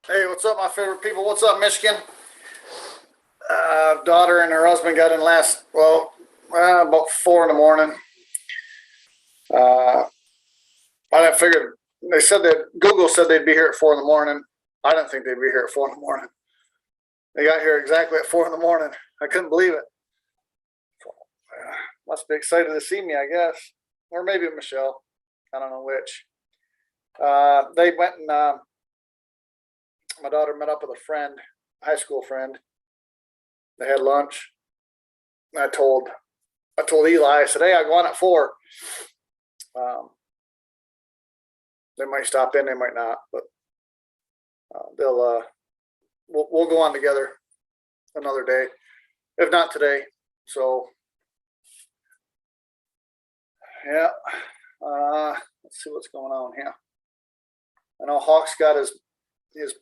Hey, what's up, my favorite people? What's up, Michigan? Daughter and her husband got in about 4 in the morning. Uh, I didn't figure. They said that Google said they'd be here at 4 in the morning. I didn't think they'd be here at 4 in the morning. They got here exactly at 4 in the morning. I couldn't believe it. Must be excited to see me, I guess, or maybe Michelle. I don't know which. They went and my daughter met up with a friend, high school friend. They had lunch. I told Eli, I said, "Hey, I go on at 4." Um, they might stop in, they might not, but we'll go on together another day, if not today. So yeah, let's see what's going on here. I know Hawk's got his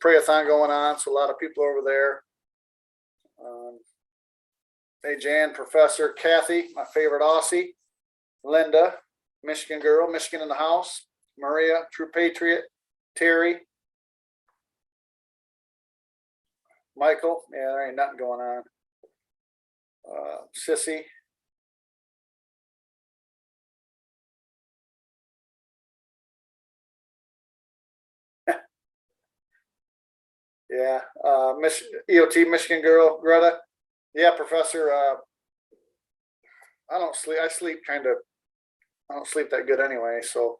prayathon going on, so a lot of people over there. Hey, Jan, Professor Kathy, my favorite Aussie, Linda, Michigan girl, Michigan in the house, Maria, true patriot, Terry, Michael. Yeah, there ain't nothing going on. Sissy. Yeah, EOT Michigan girl, Greta. Yeah, Professor. I don't sleep. I don't sleep that good anyway. So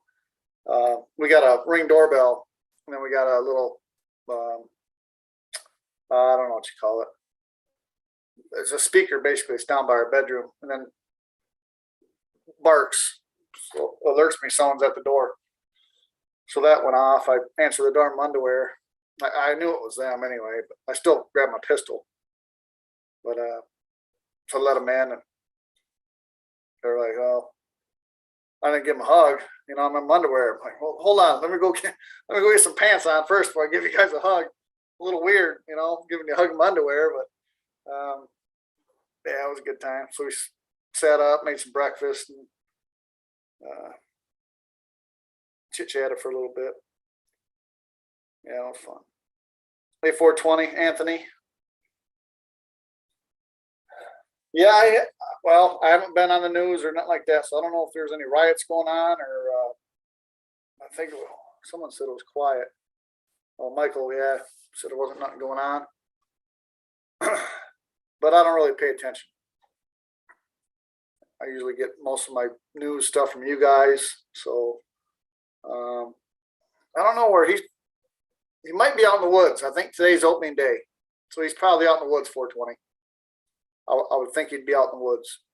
we got a Ring doorbell, and then we got a little. I don't know what you call it. It's a speaker basically. It's down by our bedroom, and then barks, so alerts me someone's at the door. So that went off. I answered the door in my underwear. I knew it was them anyway, but I still grabbed my pistol. But so I let them in, and they're like, "Oh," I didn't give them a hug. I'm in my underwear. I'm like, "Well, hold on, let me go get some pants on first before I give you guys a hug." A little weird, giving you a hug in my underwear, but yeah, it was a good time. So we sat up, made some breakfast, and chit chatted for a little bit. Yeah, it was fun. Hey, 420, Anthony. Yeah, I haven't been on the news or nothing like that, so I don't know if there's any riots going on or I think someone said it was quiet. Oh, Michael, yeah, said there wasn't nothing going on, but I don't really pay attention. I usually get most of my news stuff from you guys, so I don't know where he might be out in the woods. I think today's opening day, so he's probably out in the woods. 420. I would think he'd be out in the woods.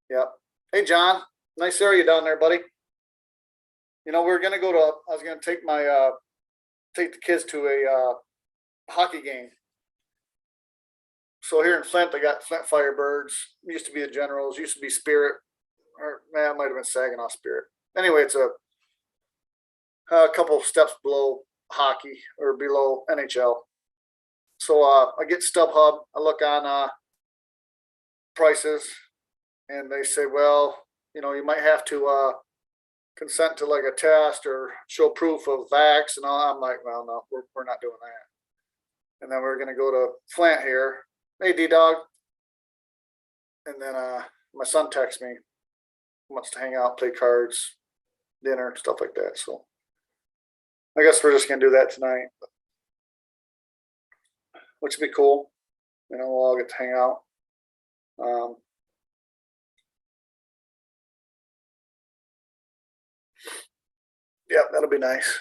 Yep. Hey, John, nice area down there, buddy. We're gonna go to. I was gonna take the kids to a hockey game. So here in Flint, they got Flint Firebirds. Used to be the Generals. Used to be Spirit, or man, it might have been Saginaw Spirit. Anyway, it's a couple of steps below hockey or below NHL. So I get StubHub. I look on prices, and they say, well, you might have to consent to like a test or show proof of vax and all. I'm like, well, no, we're not doing that. And then we're gonna go to Flint here. Hey, D Dog. And then my son texts me, wants to hang out, play cards, dinner, stuff like that. So I guess we're just gonna do that tonight, which would be cool. We'll all get to hang out. Yeah, that'll be nice.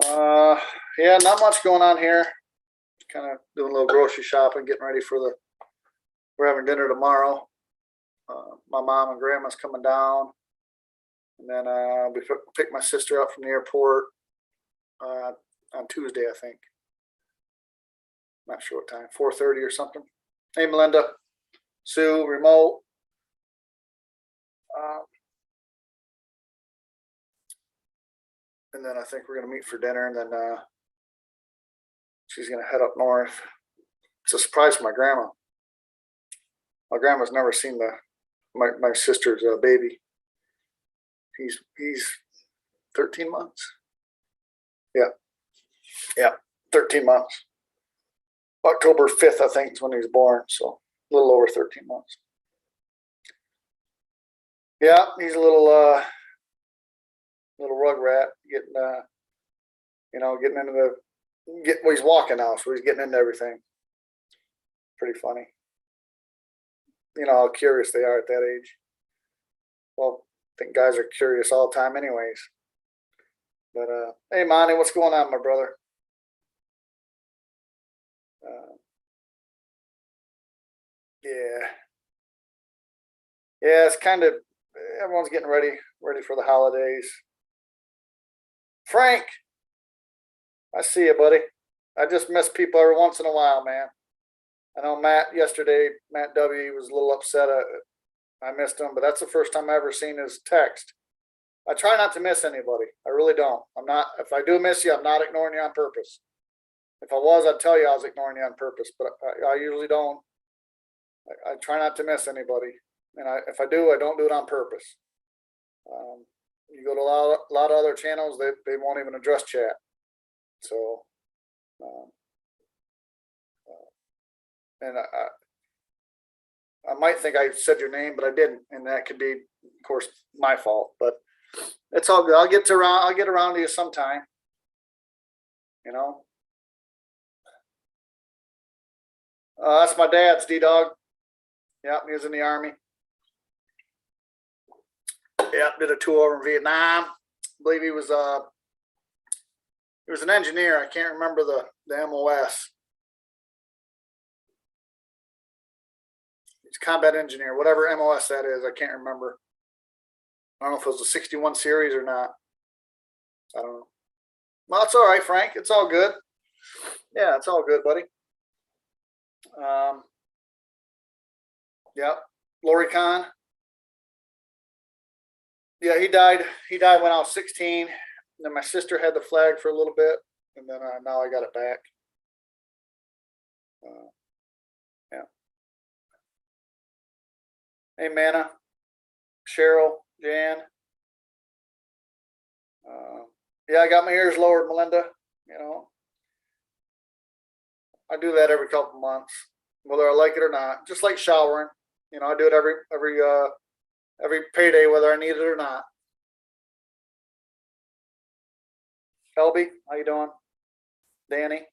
Yeah, not much going on here. Kind of doing a little grocery shopping, getting ready we're having dinner tomorrow. My mom and grandma's coming down, and then we pick my sister up from the airport on Tuesday, I think. Not sure what time, 4:30 or something. Hey, Melinda, Sue, remote. And then I think we're gonna meet for dinner, and then she's gonna head up north. It's a surprise for my grandma. My grandma's never seen my sister's baby. He's 13 months. Yeah, 13 months. October 5th, I think, is when he was born. So a little over 13 months. Yeah, he's a little rug rat, getting getting into well, he's walking now, so he's getting into everything. Pretty funny. You know how curious they are at that age. Well, I think guys are curious all the time anyways. But hey Monty, what's going on, my brother? Yeah. Yeah, it's kind of everyone's getting ready for the holidays. Frank, I see you, buddy. I just miss people every once in a while, man. I know Matt yesterday, Matt W. was a little upset. I missed him, but that's the first time I ever seen his text. I try not to miss anybody. I really don't. I'm not. If I do miss you, I'm not ignoring you on purpose. If I was, I'd tell you I was ignoring you on purpose, but I usually don't. I try not to miss anybody, and if I do, I don't do it on purpose. You go to a lot of other channels, they won't even address chat. So, and I might think I said your name, but I didn't, and that could be, of course, my fault. But it's all good. I'll get around to you sometime. You know. That's my dad's D-Dog. Yeah, he was in the Army. Yeah, did a tour over in Vietnam. I believe he was an engineer. I can't remember the MOS. He's a combat engineer, whatever MOS that is. I can't remember. I don't know if it was a 61 series or not. I don't know. Well, it's all right, Frank. It's all good. Yeah, it's all good, buddy. Yeah, Lori Khan. Yeah, he died. He died when I was 16. And then my sister had the flag for a little bit, and then now I got it back. Yeah. Hey, Manna, Cheryl, Jan. Yeah, I got my ears lowered, Melinda. You know, I do that every couple of months, whether I like it or not. Just like showering. You know, I do it every payday, whether I need it or not. Helby, how you doing? Danny.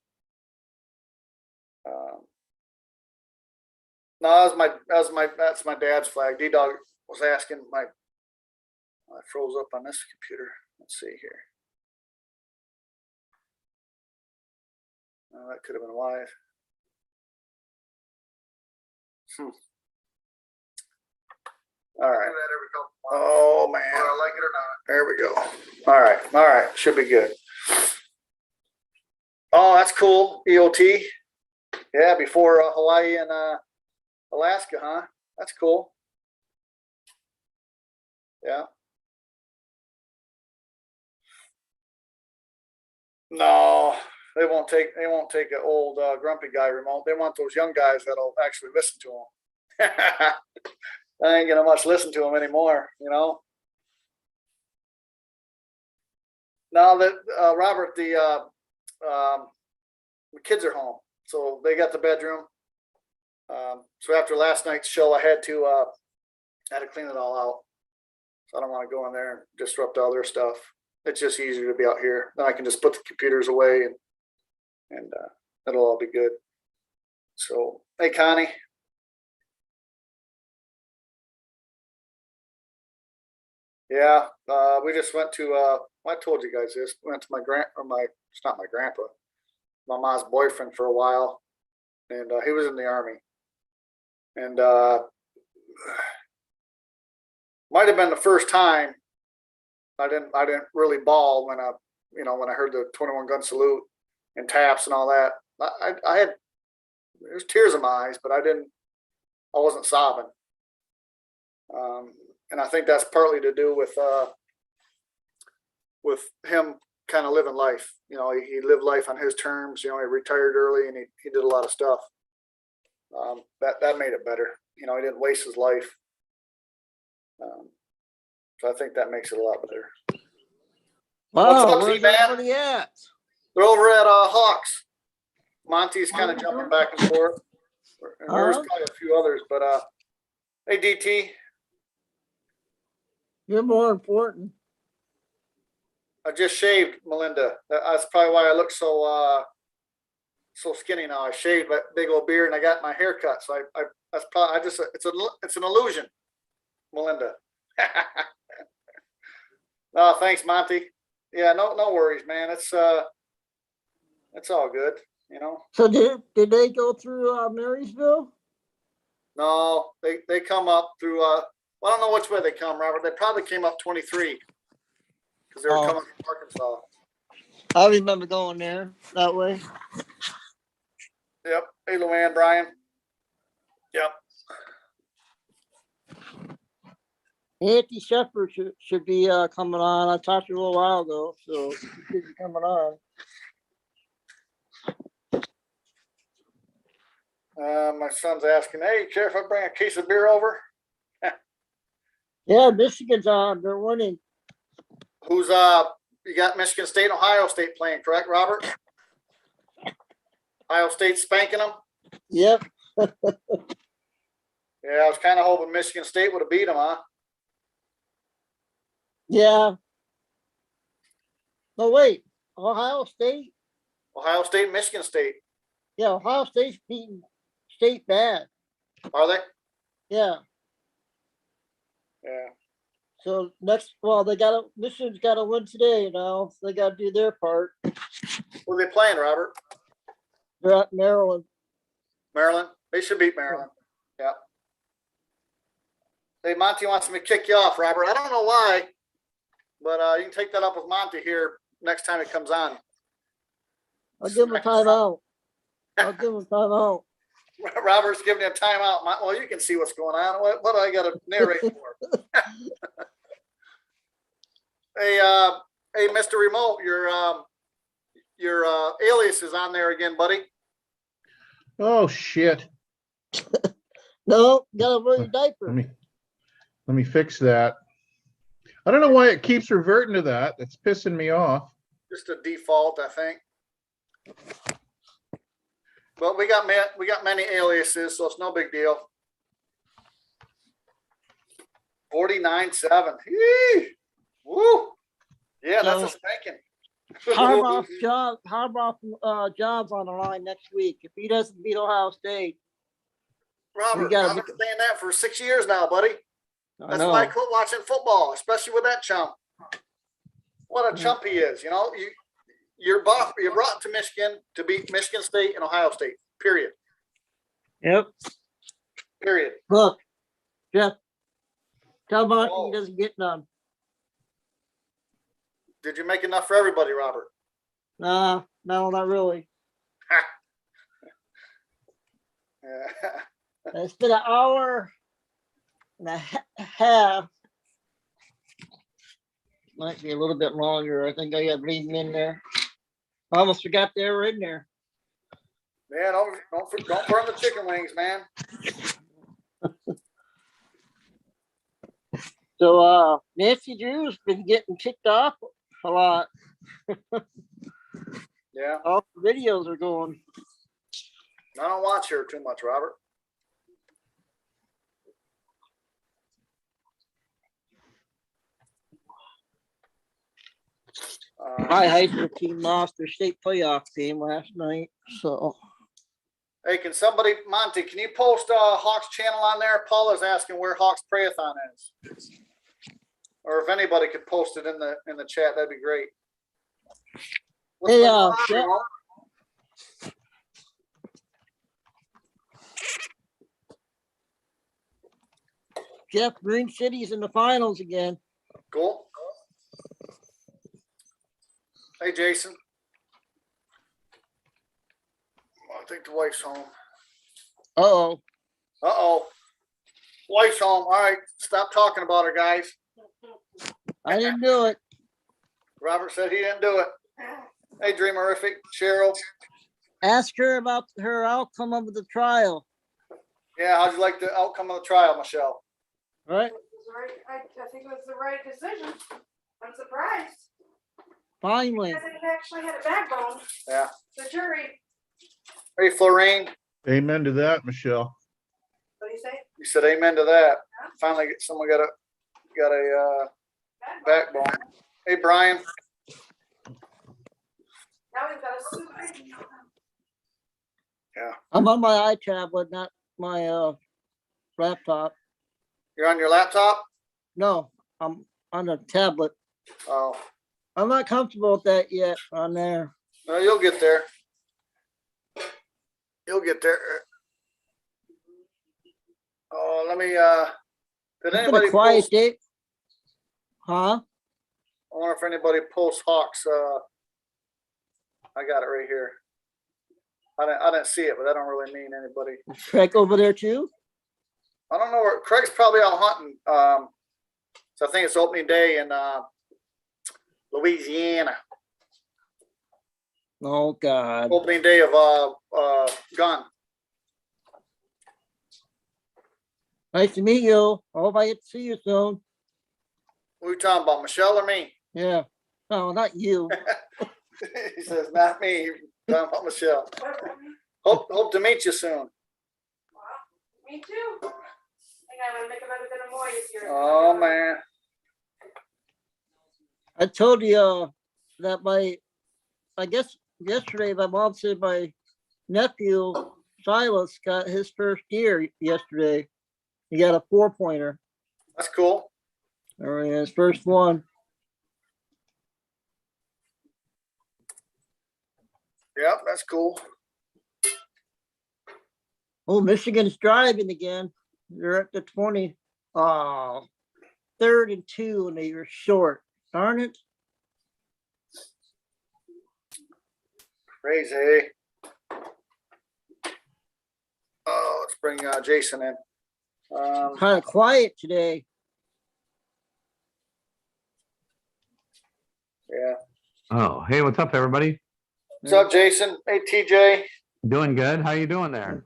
No, that's my dad's flag. D-Dog was asking I froze up on this computer. Let's see here. That could have been live. All right. Oh man. Whether I like it or not. There we go. All right. All right. Should be good. Oh, that's cool. EOT. Yeah, before Hawaii and Alaska, huh? That's cool. Yeah. No, they won't take an old grumpy guy remote. They want those young guys that'll actually listen to them. I ain't gonna much listen to them anymore, you know. Now that Robert, the kids are home, so they got the bedroom. So after last night's show, I had to clean it all out. So I don't want to go in there and disrupt all their stuff. It's just easier to be out here. Then I can just put the computers away and it'll all be good. So, hey, Connie. Yeah, we just went to. I told you guys this. We went to it's not my grandpa, my mom's boyfriend for a while, and he was in the Army, and might have been the first time I didn't really bawl when I heard the 21 gun salute and taps and all that. I had there's tears in my eyes, but I wasn't sobbing. And I think that's partly to do with him kind of living life. You know, he lived life on his terms. You know, he retired early and he did a lot of stuff. That made it better. You know, he didn't waste his life. So I think that makes it a lot better. What's Wow, up, where's T-Man? everybody at? They're over at Hawks. Monty's kind of jumping back and forth. And there's probably a few others, but hey, DT. You're more important. I just shaved, Melinda. That's probably why I look so skinny now. I shaved that big old beard and I got my hair cut. So that's probably it's an illusion, Melinda. No, thanks, Monty. Yeah, no worries, man. It's all good, you know. So did they go through Marysville? No, they come up through well, I don't know which way they come, Robert. They probably came up 23 because they were coming from Arkansas. I remember going there that way. Yep. Hey, Luann, Brian. Yep. Anthony Shepard should be coming on. I talked to you a little while ago, so he should be coming on. My son's asking, hey, care if I bring a case of beer over? Yeah, Michigan's on. They're winning. Who's you got Michigan State and Ohio State playing, correct, Robert? Ohio State spanking them? Yep. Yeah, I was kind of hoping Michigan State would have beat them, huh? Yeah. No, wait. Ohio State? Ohio State and Michigan State. Yeah, Ohio State's beating State bad. Are they? Yeah. Yeah. So Michigan's got to win today now. They got to do their part. Who are they playing, Robert? They're at Maryland. Maryland? They should beat Maryland. Yeah. Hey, Monty wants me to kick you off, Robert. I don't know why, but you can take that up with Monty here next time it comes on. I'll give him a timeout. Robert's giving you a timeout. Well, you can see what's going on. What do I got to narrate for? Hey, Mr. Remote, your alias is on there again, buddy. Oh shit! No, gotta wear your diaper. Let me fix that. I don't know why it keeps reverting to that. It's pissing me off. Just a default, I think. But we got many aliases, so it's no big deal. 49-7. Woo! Yeah, that's a spanking. Harbaugh's job's on the line next week. If he doesn't beat Ohio State, Robert, I've been saying that for 6 years now, buddy. That's why I quit watching football, especially with that chump. What a chump he is, you know. You're brought to Michigan to beat Michigan State and Ohio State. Period. Yep. Period. Look, Jeff, tell Mark he doesn't get none. Did you make enough for everybody, Robert? No, not really. It's been an hour and a half. Might be a little bit longer. I think I got reading in there. I almost forgot they were in there. Man, don't burn the chicken wings, man. So Nancy Drew's been getting kicked off a lot. Yeah. All the videos are going. I don't watch her too much, Robert. My high school team lost their state playoff game last night. So, hey, can somebody, Monty, can you post Hawks channel on there? Paula's asking where Hawks Prayathon is, or if anybody could post it in the chat, that'd be great. Hey, Jeff, Green City's in the finals again. Cool. Hey, Jason. I think the wife's home. Uh-oh. Wife's home. All right. Stop talking about her, guys. I didn't do it. Robert said he didn't do it. Hey, Dreamerific. Cheryl. Ask her about her outcome of the trial. Yeah, how'd you like the outcome of the trial, Michelle? Right? I think it was the right decision. I'm surprised. Finally. Because it actually had a backbone. Yeah. The jury. Hey, Florine, Amen to that, Michelle. What do you say? you said amen to that. Finally, someone got a backbone. Hey, Brian. Now we've got a suit. I'm on my iTablet, not my laptop. You're on your laptop? No, I'm on a tablet. Oh, I'm not comfortable with that yet on there. no, you'll get there. You'll get there. Oh, let me, did It's been anybody a quiet post, day. Huh? I wonder if anybody posts Hawks, I got it right here. I didn't see it, but I don't really mean anybody. Is Craig over there too? I don't know where, Craig's probably out hunting. So I think it's opening day in, Louisiana. Oh God. Opening day of, gun. Nice to meet you. I hope I get to see you soon. What are you talking about, Michelle or me? Yeah. No, not you. He says, not me. You're talking about Michelle. Hope to meet you soon. Wow. Me too. I gotta make another dinner more this year. Oh, man. I told you that I guess yesterday my mom said my nephew Silas got his first deer yesterday. He got a 4-pointer. That's cool. Or his first one. Yep, that's cool. Oh, Michigan's driving again. They're at the 20. Oh, 3rd and 2, and they were short. Darn it. Crazy. Oh, let's bring Jason in. Kind of quiet today. Yeah. Oh, hey, what's up, everybody? What's up, Jason? Hey, TJ. Doing good. How you doing there?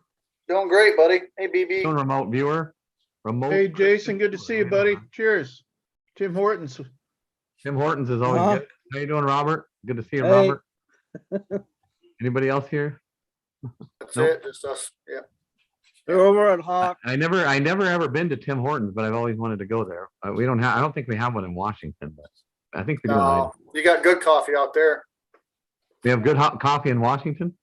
Doing great, buddy. Hey, BB. Doing remote viewer. Remote. Hey, Jason, good to see you, buddy. Cheers. Tim Hortons. Tim Hortons is always Uh-huh. good. How you doing, Robert? Good to see you, Hey. Robert. Anybody else here? That's Nope. it. Just us. Yeah. They're over at Hawk. I never ever been to Tim Hortons, but I've always wanted to go there. We don't have. I don't think we have one in Washington, but I think we do. No, you got good coffee out there. We have good hot coffee in Washington.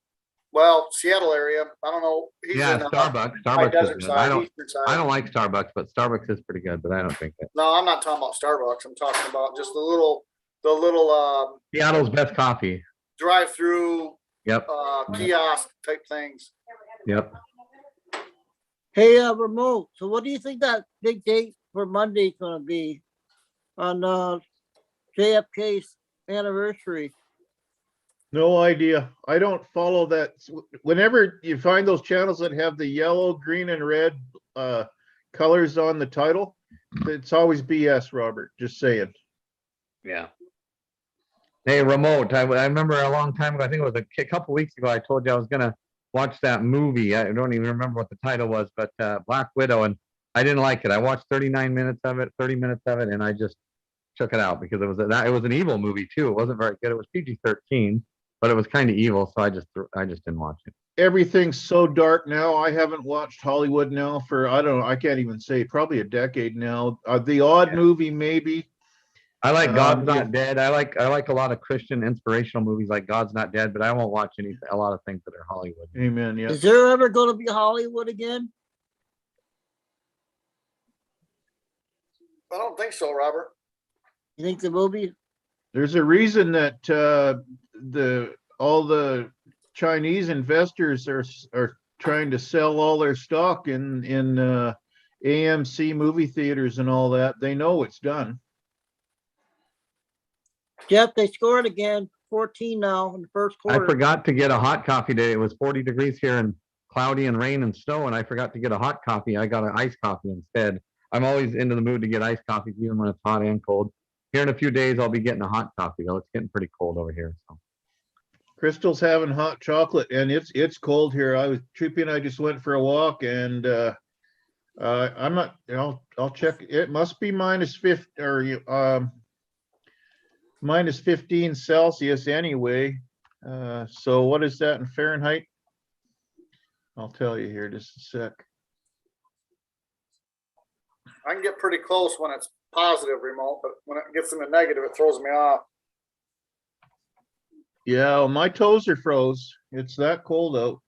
Well, Seattle area. I don't know. He's Yeah, in Starbucks. high Starbucks is desert good. side, eastern side. I don't like Starbucks, but Starbucks is pretty good. But I don't think that No, I'm not talking about Starbucks. I'm talking about just the little Seattle's best coffee. drive-through Yep. kiosk type things. Yep. Hey, remote. So what do you think that big date for Monday's gonna be on JFK's anniversary? No idea. I don't follow that. Whenever you find those channels that have the yellow, green, and red colors on the title, it's always BS, Robert. Just saying. Yeah. Hey, remote. I remember a long time ago. I think it was a couple weeks ago. I told you I was gonna watch that movie. I don't even remember what the title was, but Black Widow, and I didn't like it. I watched 39 minutes of it, 30 minutes of it, and I just took it out because it was an evil movie too. It wasn't very good. It was PG-13, but it was kind of evil, so I just didn't watch it. Everything's so dark now. I haven't watched Hollywood now for, I don't know, I can't even say, probably a decade now. The odd movie, maybe. I like God's yeah. Not Dead. I like a lot of Christian inspirational movies like God's Not Dead, but I won't watch a lot of things that are Hollywood. Amen. Yeah. Is there ever gonna be Hollywood again? I don't think so, Robert. You think the movie? There's a reason that all the Chinese investors are trying to sell all their stock in AMC movie theaters and all that. They know it's done. Jeff, they scored again, 14 now in the first I quarter. forgot to get a hot coffee today. It was 40 degrees here and cloudy and rain and snow, and I forgot to get a hot coffee. I got an iced coffee instead. I'm always into the mood to get iced coffee, even when it's hot and cold. Here in a few days, I'll be getting a hot coffee, though. It's getting pretty cold over here. So. Crystal's having hot chocolate, and it's cold here. Trippy and I just went for a walk, and I'm not. I'll check. It must be -50 or minus 15 Celsius anyway. So what is that in Fahrenheit? I'll tell you here just a sec. I can get pretty close when it's positive remote, but when it gets in the negative, it throws me off. Yeah, well, my toes are froze. It's that cold out.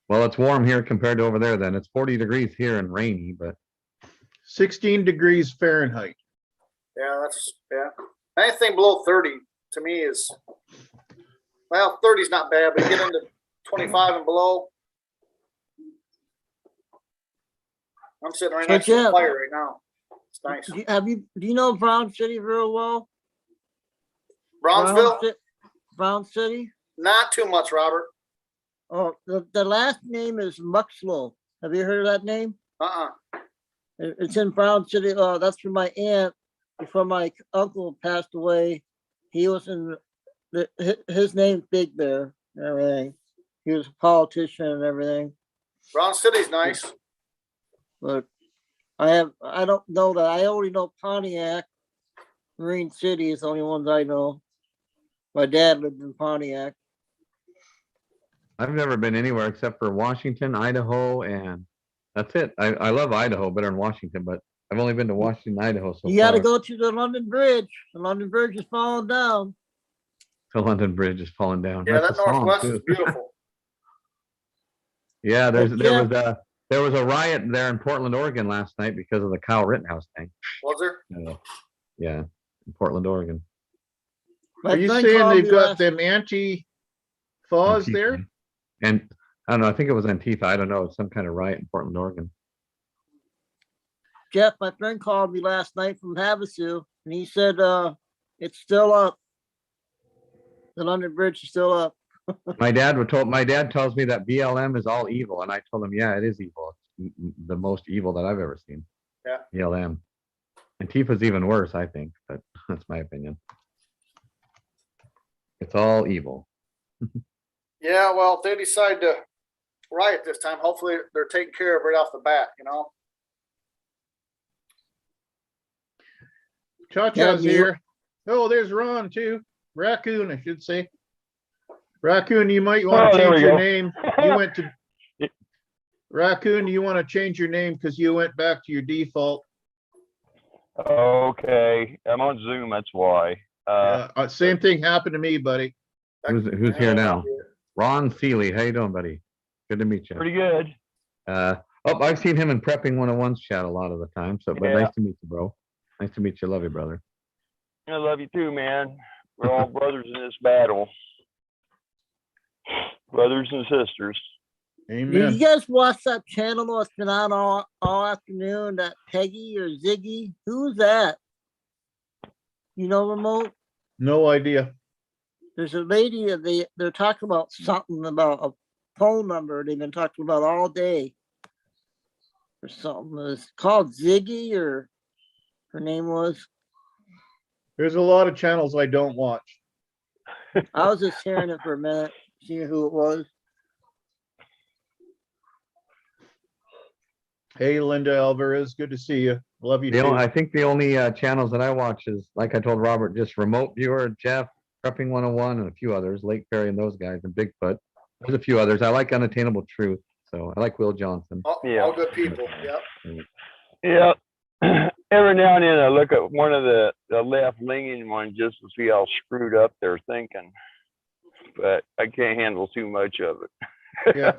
Well, it's warm here compared to over there then. It's 40 degrees here and rainy, but 16 degrees Fahrenheit. Yeah, anything below 30 to me is, well, 30 is not bad, but you get into 25 and below. I'm sitting right So, next to the Jeff, fire right now. It's nice. Do you know Brown City real well? Brownsville, Brown City? not too much, Robert. Oh, the last name is Muxlow. Have you heard of that name? It's in Brown City. That's for my aunt. Before my uncle passed away, he was in his name's Big Bear and everything. He was a politician and everything. Brown City's nice. But I don't know that. I only know Pontiac. Marine City is the only ones I know. My dad lived in Pontiac. I've never been anywhere except for Washington, Idaho, and that's it. I love Idaho better than Washington, but I've only been to Washington, Idaho so You got to far. go to the London Bridge. The London Bridge is falling down. The London Bridge is falling down. Yeah, That's that a song, Northwest too. is beautiful. Yeah, Hey, there was a riot there in Portland, Oregon last night because of the Kyle Rittenhouse thing. Was there? Yeah, in Portland, Oregon. My Are you friend saying called they've me got last- them anti-thaws Antifa. there? And I don't know, I think it was Antifa. I don't know, some kind of riot in Portland, Oregon. Jeff, my friend called me last night from Havasu, and he said it's still up. The London Bridge is still up. My dad tells me that BLM is all evil, and I told him, yeah, it is evil. It's the most evil that I've ever seen. Yeah. BLM. Antifa's even worse, I think, but that's my opinion. It's all evil. Yeah, well, if they decide to riot this time, hopefully they're taking care of it right off the bat, you know? Cha-Cha's Yeah, here. Oh, there's Ron too. Raccoon, I should say. Raccoon, you might want to there change we your go. name. You went to Raccoon, you want to change your name because you went back to your default. Okay, I'm on Zoom, that's why. Same thing happened to me, buddy. Who's here now? Ron Seeley. How you doing, buddy? Good to meet you. Pretty good. I've seen him in Prepping 101's chat a lot of the time. So, but Yeah. nice to meet you, bro. Nice to meet you. Love you, brother. I love you too, man. We're all brothers in this battle. Brothers and sisters. Did Amen. you guys watch that channel that's been on all afternoon? That Peggy or Ziggy? Who's that? You know, remote? No idea. There's a lady that they're talking about something about a phone number they've been talking about all day. Or something. It's called Ziggy, or her name was. There's a lot of channels I don't watch. I was just hearing it for a minute, seeing who it was. Hey, Linda Alvarez, good to see you. Love you too. I think the only channels that I watch is, like I told Robert, just Remote Viewer, Jeff, Prepping 101, and a few others, Lake Perry and those guys, and Bigfoot. There's a few others. I like Unattainable Truth, so I like Will Johnson. Yeah. All good people. Yep. Yeah. Every now and then I look at one of the left-leaning ones just to see how screwed up they're thinking. But I can't handle too much of it. Yeah.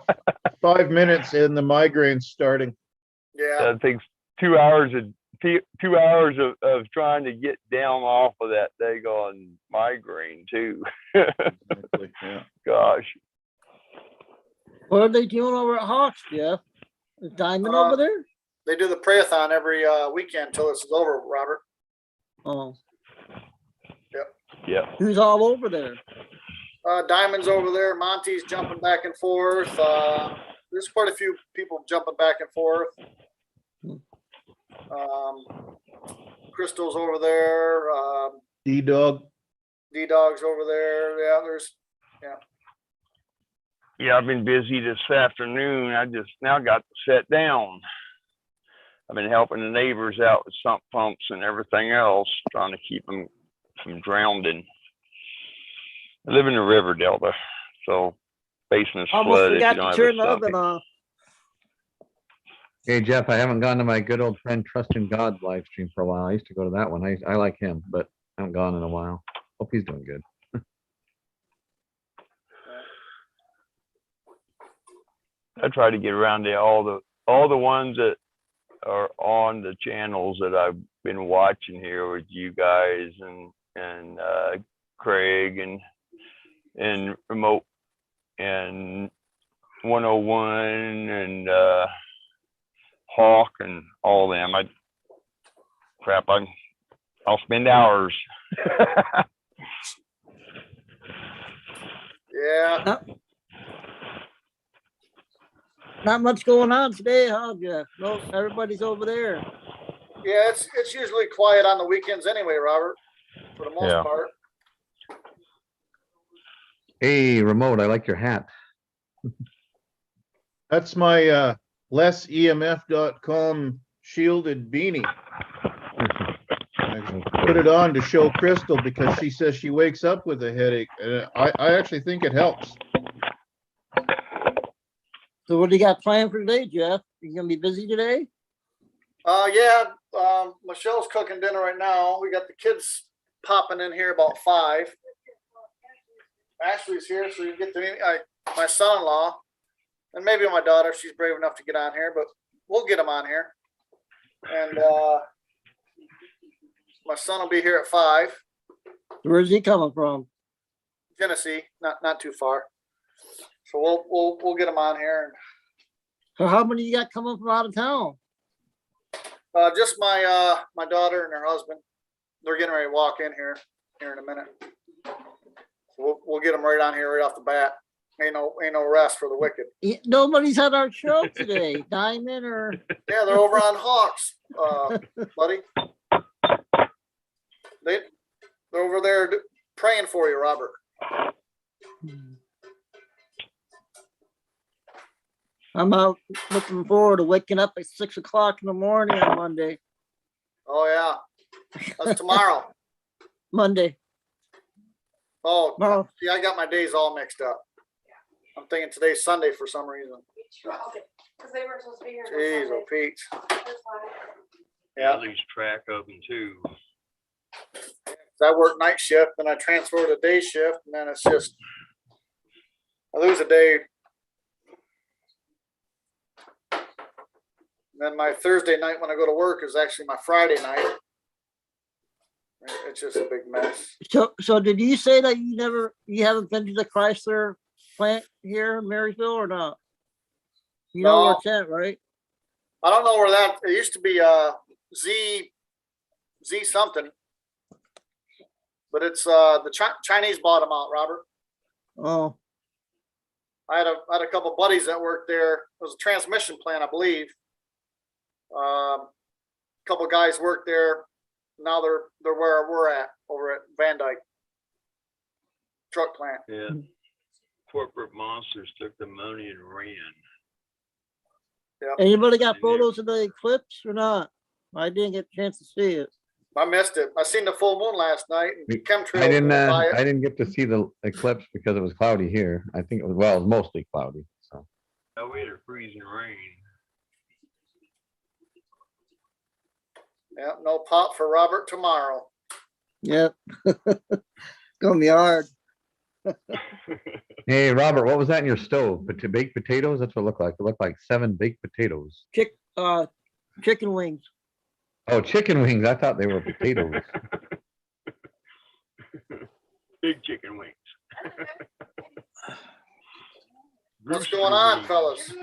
5 minutes and the migraine's starting. Yeah. That takes 2 hours of trying to get down off of that daggone migraine too. Exactly, yeah. Gosh. What are they doing over at Hawks, Jeff? Is Diamond over there? They do the pray-a-thon every weekend until this is over, Robert. Oh, Yeah. who's all over there? Diamond's over there. Monty's jumping back and forth. There's quite a few people jumping back and forth. Crystal's over there. D-Dog. D-Dog's over there. Yeah, Yeah, I've been busy this afternoon. I just now got to sit down. I've been helping the neighbors out with sump pumps and everything else, trying to keep them from drowning. I live in the river delta, so basement's Almost flooded if you forgot don't to have turn a the sump. oven off. Hey, Jeff, I haven't gone to my good old friend Trust in God live stream for a while. I used to go to that one. I like him, but I haven't gone in a while. Hope he's doing good. I try to get around to all the ones that are on the channels that I've been watching here with you guys and Craig and Remote and 101 and Hawk and all them. I'll spend hours. Yeah. Not much going on today, huh, Jeff? No, everybody's over there. Yeah, it's usually quiet on the weekends anyway, Robert, for the most Yeah. part. Hey, Remote, I like your hat. That's my lessemf.com shielded beanie. I put it on to show Crystal because she says she wakes up with a headache. I actually think it helps. So what do you got planned for today, Jeff? You gonna be busy today? Yeah, Michelle's cooking dinner right now. We got the kids popping in here about 5. Ashley's here, so you get to meet my son-in-law and maybe my daughter. She's brave enough to get on here, but we'll get them on here. And my son will be here at 5. Where's he coming from? Tennessee, not too far. So we'll get them on here. So how many you got coming from out of town? Just my daughter and her husband. They're getting ready to walk in here in a minute. We'll get them right on here right off the bat. Ain't no rest for the wicked. Nobody's at our show today. Diamond or Yeah, they're over on Hawks, buddy. They're over there praying for you, Robert. I'm out looking forward to waking up at 6 o'clock in the morning on Monday. Oh yeah, that's tomorrow. Monday. Oh, Tomorrow. see, I got my days all mixed up. I'm thinking today's Sunday for some reason. Because they were supposed to be here. Jeez, oh Pete. That's fine. Yeah, I lose track of them too. I work night shift, then I transfer to day shift, and then it's just I lose a day. Then my Thursday night when I go to work is actually my Friday night. It's just a big mess. So did you say that you haven't been to the Chrysler plant here in Marysville or not? You know where No. it's at, right? I don't know where that. It used to be Z something, but it's the Chinese bought them out, Robert. Oh, I had a couple buddies that worked there. It was a transmission plant, I believe. A couple guys worked there. Now they're where we're at over at Van Dyke truck plant. Yeah. Corporate monsters took the money and ran. anybody got photos of the eclipse or not? I didn't get a chance to see it. I missed it. I seen the full moon last night and chemtrails. I didn't. by it. I didn't get to see the eclipse because it was cloudy here. I think it was it was mostly cloudy. So Oh, we had a freezing rain. Yeah, no pop for Robert tomorrow. Yep. Gonna be hard. hey, Robert, what was that in your stove? Baked potatoes? That's what it looked like. It looked like 7 baked potatoes. Chicken wings. Oh, chicken wings. I thought they were potatoes. Big chicken wings. What's going on, fellas?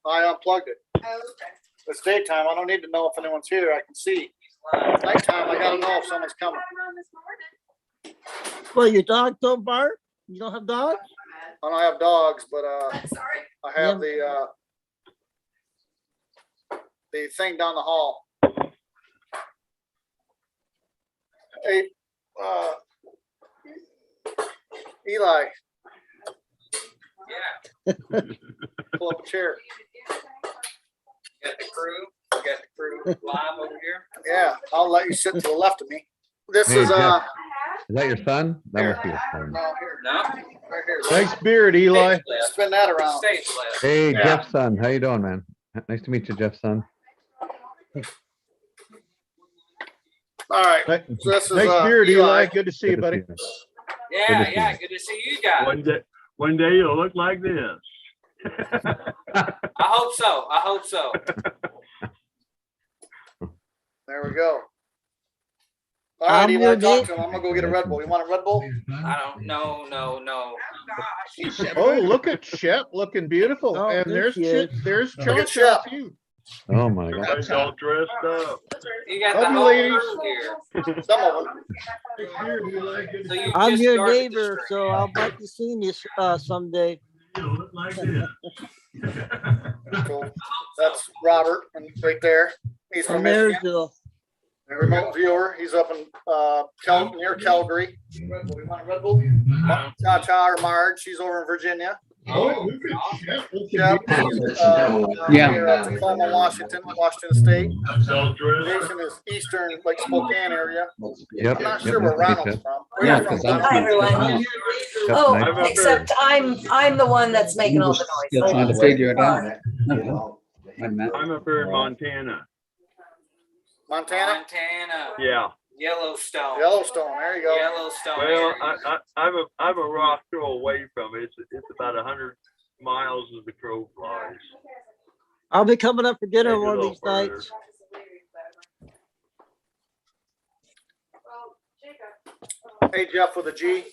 I unplugged it. Oh, okay. It's daytime. I don't need to know if anyone's here. I can see. Nighttime, I gotta know if someone's coming. Well, your dog don't bark? You don't have dogs? I don't have dogs, but Sorry. I have the thing down the hall. Hey, Eli. Yeah. Pull up a chair. Got the crew. We got the crew live over here. Yeah, I'll let you sit to the left of me. This Hey, is, Jeff. Is that your son? That Here. must be your son. no, here, No. right here. Nice beard, Eli. Stage left. Spin that around. Stage left. Hey, Yeah. Jeff's son. How you doing, man? Nice to meet you, Jeff's son. All right. Nice So this is, beard, Eli. Good to see you, Good to buddy. see you. Yeah, Good to see yeah. you. Good to see you guys. One day you'll look like this. I hope so. I hope so. There we go. All right, I'm Eli, your talk Dave. to him. I'm gonna go get a Red Bull. You want a Red Bull? I don't know. No. Oh, look at Shep looking beautiful. Oh, And there there's she is. there's Look at Cha-Cha Shep. too. Oh my God. Everybody's all dressed up. You got Love the you, whole ladies. crew here. Some of them. So you I'm just your started the neighbor, stream. so I'd like to see you someday. Cool. That's Robert right there. He's from And there's Michigan. A remote viewer. He's up in near Calgary. Red Bull. You want a Red Bull? Cha-Cha or Marge. She's over in Virginia. Oh, look at Shep looking Yep. beautiful. Near Tacoma, Washington State. Jason is eastern, like Spokane area. Yep. I'm not yep, sure where nice to meet Ronald's you. from. Where Yeah, you from, 'cause I'm- Ronald? Hi, everyone. Yep, Oh, nice. I'm up except I'm the one that's making all the noise. Still trying to figure it out. Okay. Wait a minute. I'm up here in Montana. Montana? Montana. Yeah. Yellowstone. Yellowstone. There you go. Yellowstone. Well, area. I'm a rock throw away from it. It's about 100 miles as the crow flies. I'll be coming up for dinner Maybe a one of little these further. nights. Well, Jacob. Hey, Jeff with a G.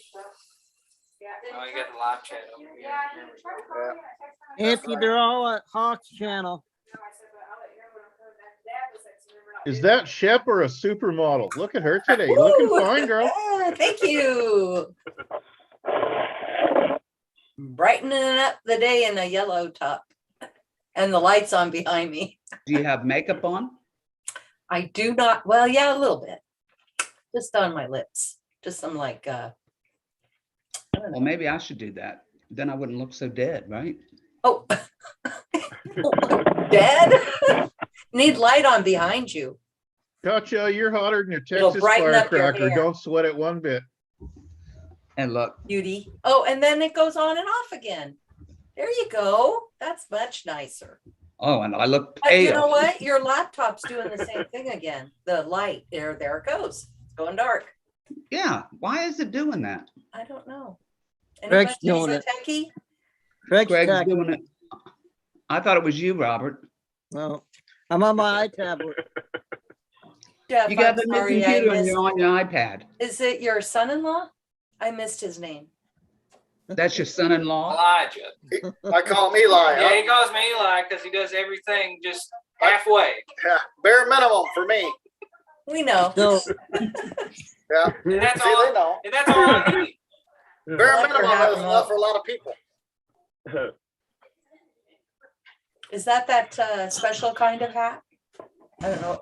Oh, you got the live chat over here. Yeah, I didn't try to call you. I texted him. Auntie, they're all at Hawk's channel. No, I said, but I'll let you know when I'm coming back. Dad was texting me, we're not Is busy. that Shep or a supermodel? Look at her today. You're looking Woo! fine, girl. Ah, thank you. Brightening up the day in a yellow top and the lights on behind me. Do you have makeup on? I do not, well, yeah, a little bit. Just on my lips. Just some like, I don't know. Well, maybe I should do that. Then I wouldn't look so dead, right? Oh. Dead? Need light on behind you. Cha-Cha, you're hotter than a It'll Texas brighten up your firecracker. hair. Don't sweat it one bit. And look, Beauty. Oh, and then it goes on and off again. There you go. That's much nicer. oh, and I look But you know pale. what? Your laptop's doing the same thing again. The light, there it goes. It's going dark. Yeah, why is it doing that? I don't know. Greg's Anybody's doing a it. techie? Greg's Greg's tech. doing it. I thought it was you, Robert. No, I'm on my iTablet. Jeff, You got I'm the new sorry, I computer and missed- you're on your iPad. Is it your son-in-law? I missed his name. That's your son-in-law? Elijah. I call him Eli. Yeah, Huh? he calls me Eli because he does everything just halfway. Yeah, bare minimum for me. We know. So, Yeah. And that's See, all. they know. And that's all I need. Bare Like minimum for half is a enough month. for a lot of people. Is that special kind of hat? I don't know.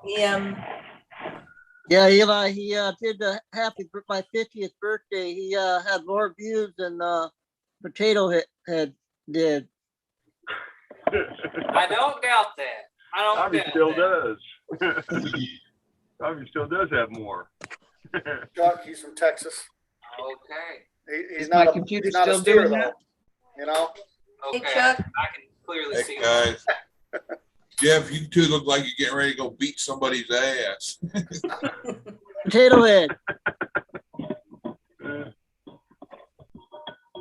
yeah, Eli, he did my 50th birthday. He had more views than Potato Head did. I don't doubt that. I don't Probably doubt still that. does. Probably still does have more. Chuck, he's from Texas. Okay. He's Is my not a, computer he's not a still steer doing though. that? You know? Hey, Okay. Chuck. I can clearly Hey see. guys. Jeff, you two look like you're getting ready to go beat somebody's ass. Potato Head.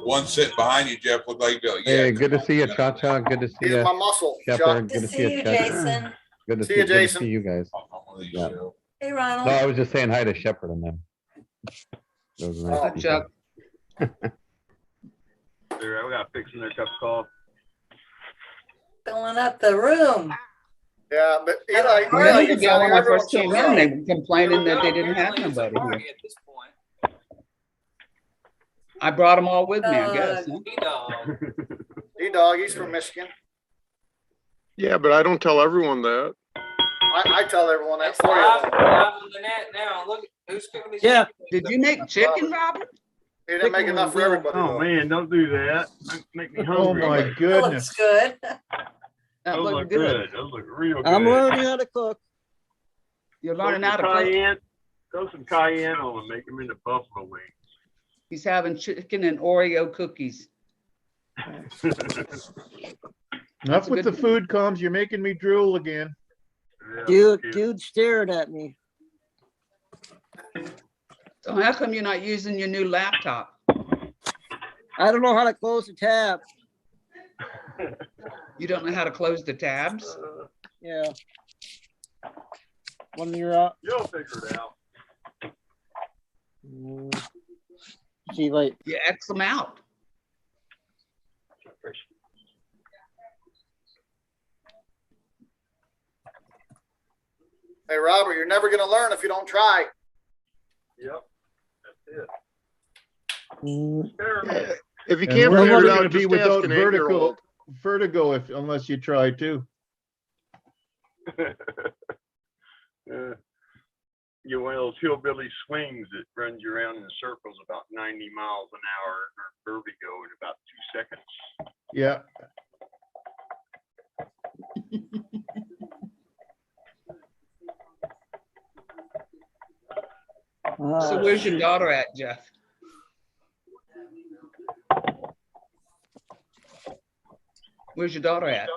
One sitting behind you, Jeff, looked like you. Hey, good to see you, Cha-Cha. Good to see He's you, my muscle. Shepherd. Chuck. Good To to see see you, you, Chuck. Jason. Good to See see you, good to Jason. see you guys. Yeah. Hey, No, Ronald. I was just saying hi to Shepherd and them. Those are nice Oh, people. Chuck, They're we got fixing their cup of coffee. Filling up the room. Yeah, but Eli, Well, a Eli minute gets ago out when here, I everyone first came shows in, up. they were complaining that they didn't have Apparently it's a nobody party here. at this point. I brought them all with me, I guess. huh? Dog. D-Dog, he's from Michigan. Yeah, but I don't tell everyone that. I tell everyone that It's for live, you. live on the net now. Look, who's cooking these? Yeah. Did you make chicken, Robert? He didn't make enough for everybody Oh though. man, don't do that. Make me Oh hungry. my That looks goodness. good. That Those look look good. good. Those look real good. I'm learning how to cook. You're Throw learning how some to cook. cayenne. Throw some cayenne on them. Make them into buffalo wings. He's having chicken and Oreo cookies. Enough a with the good- food comes. You're making me drool again. Yeah, Dude, cute. dude staring at me. So how come you're not using your new laptop? I don't know how to close the tab. You don't know how to close the tabs? Yeah. When you're up. You'll figure it out. See, like, You X them out. Hey, Robert, you're never going to learn if you don't try. Yep. That's it. mm, Experiment. If you And can't we're figure never it gonna out, be just without ask an 8-year-old. vertigo unless you try too. You're one of those hillbilly swings that runs you around in circles about 90 miles an hour or vertigo in about 2 seconds. Yeah. So where's your daughter at, Jeff? Where's your daughter at?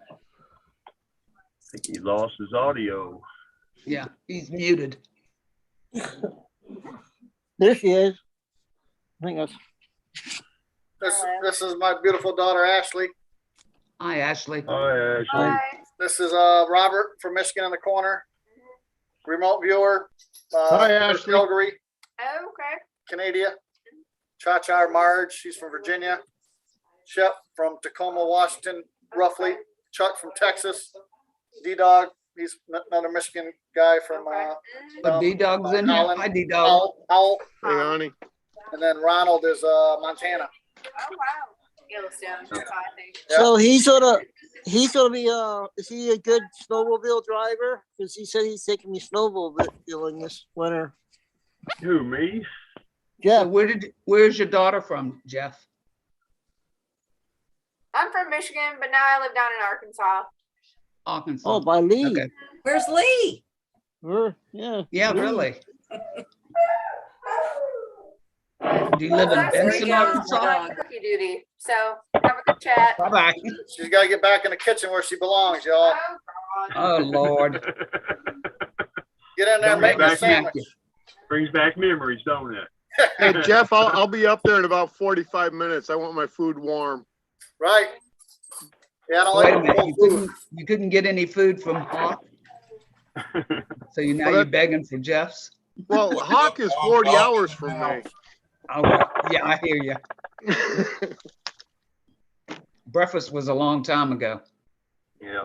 I think he lost his audio. Yeah, he's muted. there she is. I think that's. This is my beautiful daughter, Ashley. Hi, Ashley. Hi, Ashley. Bye. This is Robert from Michigan in the corner. Remote viewer. Hi, Ashley. Calgary, Oh, okay. Canada. Cha-Cha Marge, she's from Virginia. Shep from Tacoma, Washington, roughly. Chuck from Texas. D-Dog, he's another Michigan guy from Oh, D-Dog's in here. Holland. Hi, D-Dog. Howell. Hey, honey. And then Ronald is Montana. Oh, wow. Yellowstone, that's all I think. Yeah. So he's gonna be is he a good snowmobile driver? Because he said he's taking me snowmobiling this winter. Who, me? Yeah. So where's your daughter from, Jeff? I'm from Michigan, but now I live down in Arkansas. Arkansas. Oh, by Lee. Okay. Where's Lee? Yeah. Yeah, Lee. really. Do you live in Last Benson, weekend, Arkansas? I'm on cookie duty, so have a good chat. Bye-bye. She's got to get back in the kitchen where she belongs, y'all. Oh, God. Oh, Lord. Get in there and Don't make make a me smack sandwich. you. Brings back memories, don't it? Hey, Jeff, I'll be up there in about 45 minutes. I want my food warm. Right. Yeah, I don't Wait a like minute, cold food. you couldn't get any food from Hawk? So now Well, you're that- begging for Jeff's? Well, Hawk is 40 hours from me. Oh, well, yeah, I hear you. Breakfast was a long time ago. Yeah.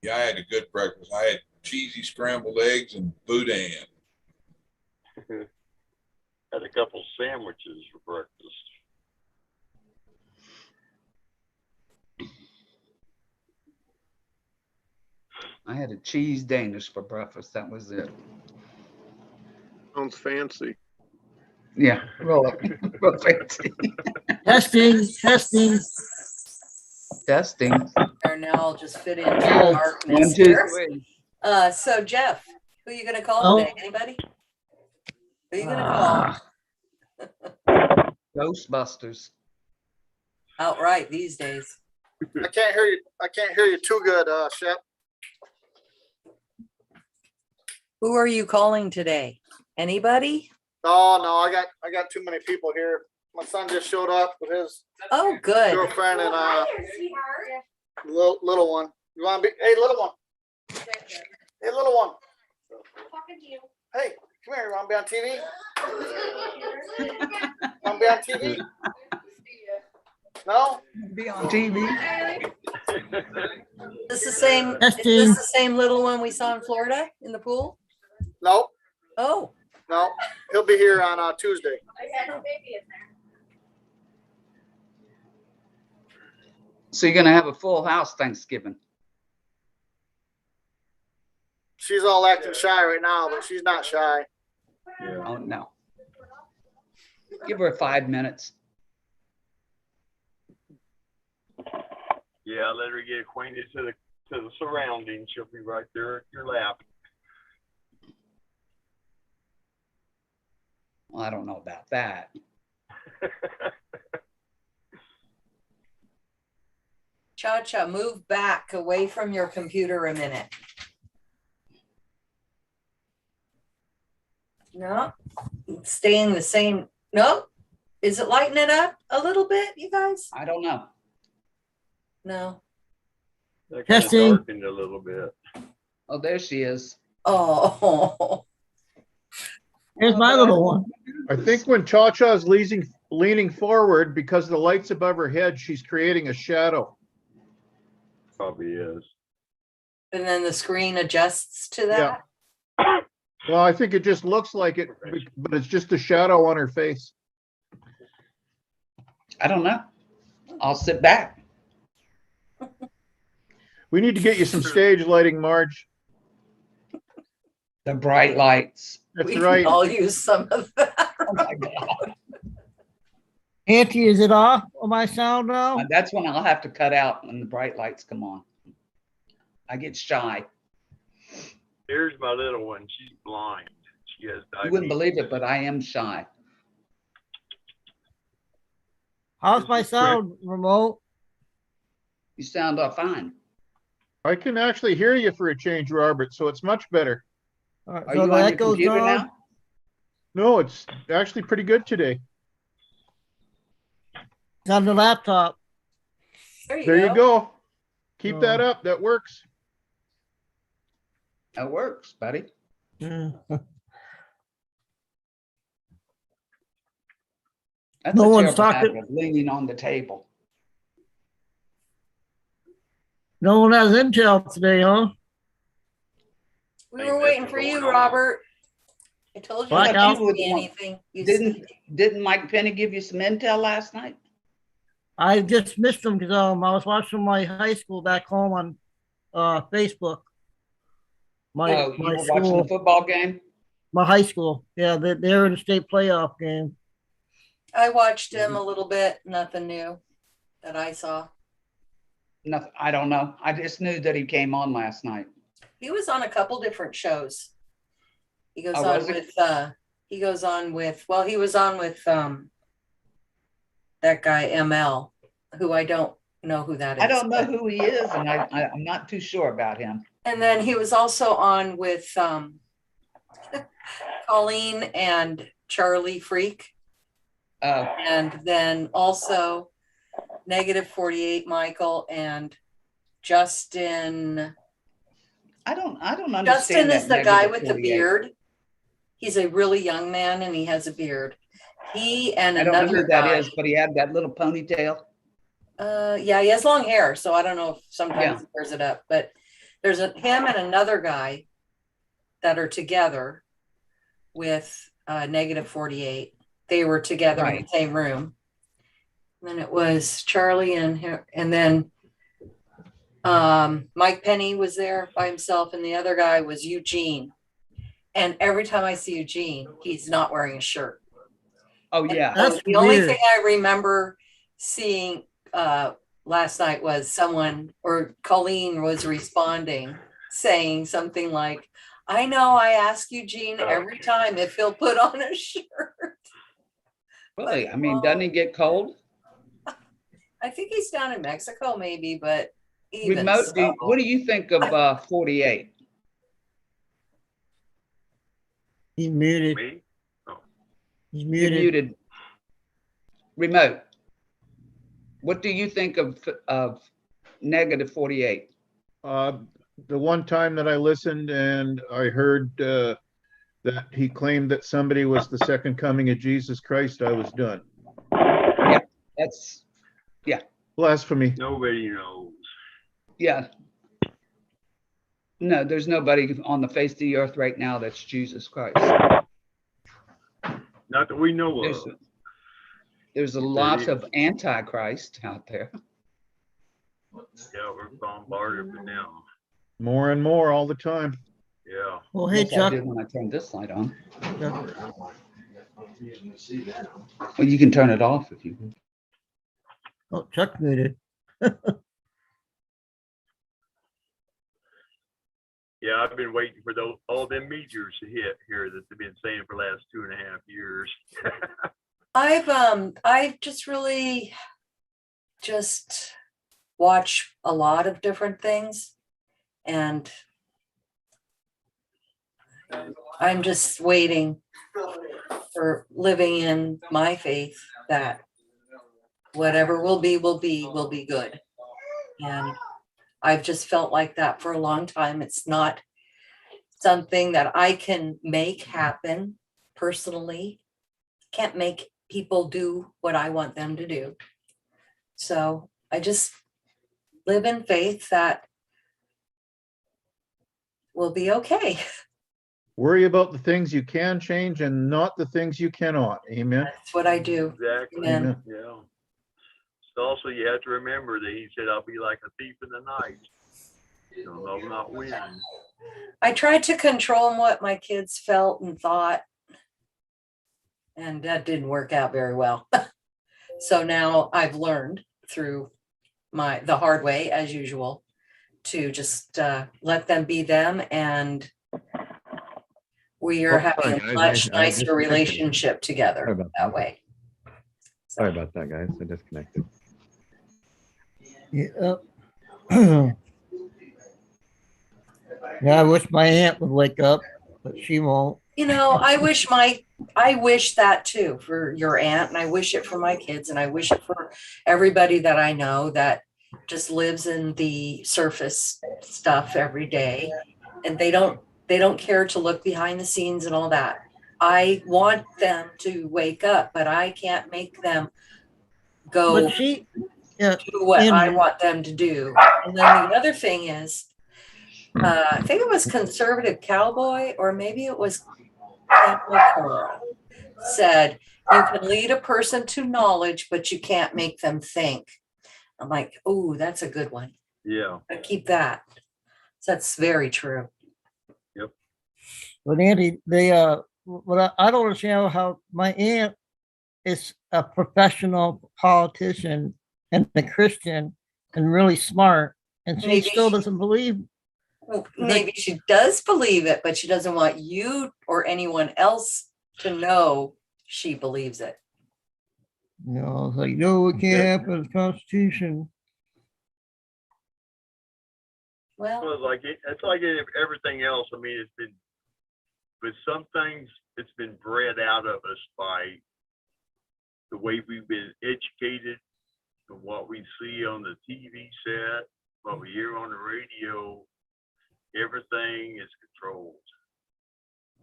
Yeah, I had a good breakfast. I had cheesy scrambled eggs and boudin. Had a couple sandwiches for breakfast. I had a cheese Danish for breakfast. That was it. Sounds fancy. Yeah, really. Real fancy. Testing. Testing. Or now I'll just fit in Oh, darkness 1, 2, here. 3. So Jeff, who you gonna call Oh. today? Anybody? Who you gonna Ghostbusters. call? Outright these days. I can't hear you. I can't hear you too good, Shep. Who are you calling today? Anybody? No, I got too many people here. My son just showed up with his Oh, good. girlfriend and Hi there, sweetheart. little one. You want to be? Hey, little one. Hey, little one. Talking to you. Hey, come here. You want to be on TV? Want to be on TV? No. Be on TV. Is this the same little one we saw in Florida in the pool? No. Oh, No. He'll be here on Tuesday. I had a baby in there. So you're gonna have a full house Thanksgiving. She's all acting shy right now, but she's not shy. Oh, no. Give her 5 minutes. Yeah, let her get acquainted to the surroundings. She'll be right there at your lap. Well, I don't know about that. Cha-Cha, move back away from your computer a minute. No, staying the same. No, is it lighting it up a little bit, you guys? I don't know. No. That kind of Testing. darkened a little bit. Oh, there she is. Oh, Here's my little one. I think when Cha-Cha is leaning forward, because the light's above her head, she's creating a shadow. Probably is. and then the screen adjusts to that. Well, I think it just looks like it, but it's just a shadow on her face. I don't know. I'll sit back. We need to get you some stage lighting, Marge. The bright lights. That's We right. can all use some of that. Oh my God. Auntie, is it off on my sound now? That's when I'll have to cut out when the bright lights come on. I get shy. Here's my little one. She's blind. She has diabetes. You wouldn't believe it, but I am shy. How's my sound remote? You sound fine. I can actually hear you for a change, Robert, so it's much better. All right, Are so you the on your echo's computer gone? now? No, it's actually pretty good today. It's on the laptop. There you go. Keep Oh. that up. That works. That works, buddy. Mm. That's No a one's terrible talking- habit of leaning on the table. No one has intel today, huh? We were waiting for you, Robert. I told you Blackout. not to see anything. You Didn't Mike Penny give you some intel last night? I just missed them because I was watching my high school back home on Facebook. My Oh, you my were watching school, the football game? my high school. Yeah, they're in the state playoff game. I watched him a little bit. Nothing new that I saw. Nothing. I don't know. I just knew that he came on last night. He was on a couple different shows. He goes Oh, on was he? with he was on with that guy ML, who I don't know who that is. I don't know who he is, and I'm not too sure about him. And then he was also on with Colleen and Charlie Freak. And then also -48 Michael and Justin. I don't understand. Justin is that the guy with the -48. beard. He's a really young man and he has a beard. He and I don't know another who that guy. is, but he had that little ponytail. Yeah, he has long hair, so I don't know if sometimes Yeah. he wears it up, but there's him and another guy that are together with -48. They were together in the same room. And then it was Charlie and then Mike Penny was there by himself, and the other guy was Eugene. And every time I see Eugene, he's not wearing a shirt. Oh yeah, That's the only weird. thing I remember seeing last night was someone, or Colleen was responding, saying something like, "I know I ask Eugene every time if he'll put on a shirt." really. I mean, doesn't he get cold? I think he's down in Mexico, maybe, but even Remote. so. What do you think of 48? He's muted. Me? He's You're muted. muted. Remote. What do you think of -48? The one time that I listened and I heard that he claimed that somebody was the second coming of Jesus Christ, I was done. That's Blasphemy. Nobody knows. yeah. No, there's nobody on the face of the earth right now that's Jesus Christ. Not that we know There's, of. there's a lot is. of antichrist out there. Yeah, we're bombarded with them. More and more all the time. Yeah. Well, hey Yes, I Chuck. did when I turned this light on. Well, you can turn it off if you want. Oh, Chuck muted. Yeah, I've been waiting for those all them meteors to hit here that they've been saying for the last 2.5 years. I've just really just watch a lot of different things, and I'm just waiting for living in my faith that whatever will be good. And I've just felt like that for a long time. It's not something that I can make happen personally. Can't make people do what I want them to do. So I just live in faith that we'll be okay. Worry about the things you can change and not the things you cannot. Amen. That's what I do. Exactly. Amen. Yeah. So also, you have to remember that he said, "I'll be like a thief in the night. You'll know not when." I tried to control what my kids felt and thought, and that didn't work out very well. So now I've learned through the hard way, as usual, to just let them be them, and we are Oh, sorry, having a guys, much I nicer disconnected. relationship Sorry together about that that. way. Sorry about that, guys. I disconnected. Yeah. Yeah, I wish my aunt would wake up, but she won't. You know, I wish that too for your aunt, and I wish it for my kids, and I wish it for everybody that I know that just lives in the surface stuff every day, and they don't care to look behind the scenes and all that. I want them to wake up, but I can't make them go But she, yeah, do what I Andrew, want them to do. And then the other thing is, I think it was Conservative Cowboy, or maybe it was Cowboy Carl, said, "You can lead a person to knowledge, but you can't make them think." I'm like, oh, that's a good one. Yeah. I keep that. So that's very true. Yep. but Andy, what I don't understand how my aunt is a professional politician and a Christian and really smart, and she Maybe still she- doesn't believe. Well, maybe she does believe it, but she doesn't want you or anyone else to know she believes it. You know, it's like, no, it can't happen. It's Constitution. Well, Well, it's like everything else. I mean, it's been with some things, it's been bred out of us by the way we've been educated, and what we see on the TV set, what we hear on the radio. Everything is controlled.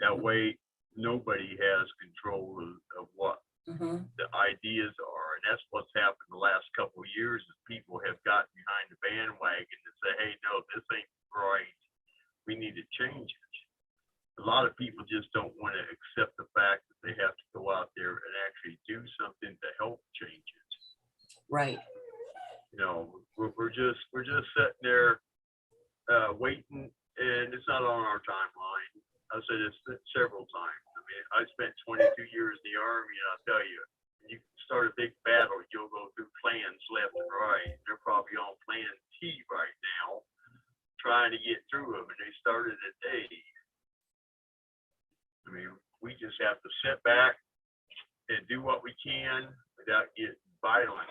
That way, nobody has control of what the ideas are, and that's what's happened the last couple of years. Is people have gotten behind the bandwagon to say, "Hey, no, this ain't right. We need to change it." A lot of people just don't want to accept the fact that they have to go out there and actually do something to help change it. right. You know, we're just sitting there waiting, and it's not on our timeline. I said this several times. I mean, I spent 22 years in the Army, and I'll tell you, you start a big battle, you'll go through plans left and right. They're probably on plan T right now, trying to get through them, and they started at A. I mean, we just have to sit back and do what we can without getting violent.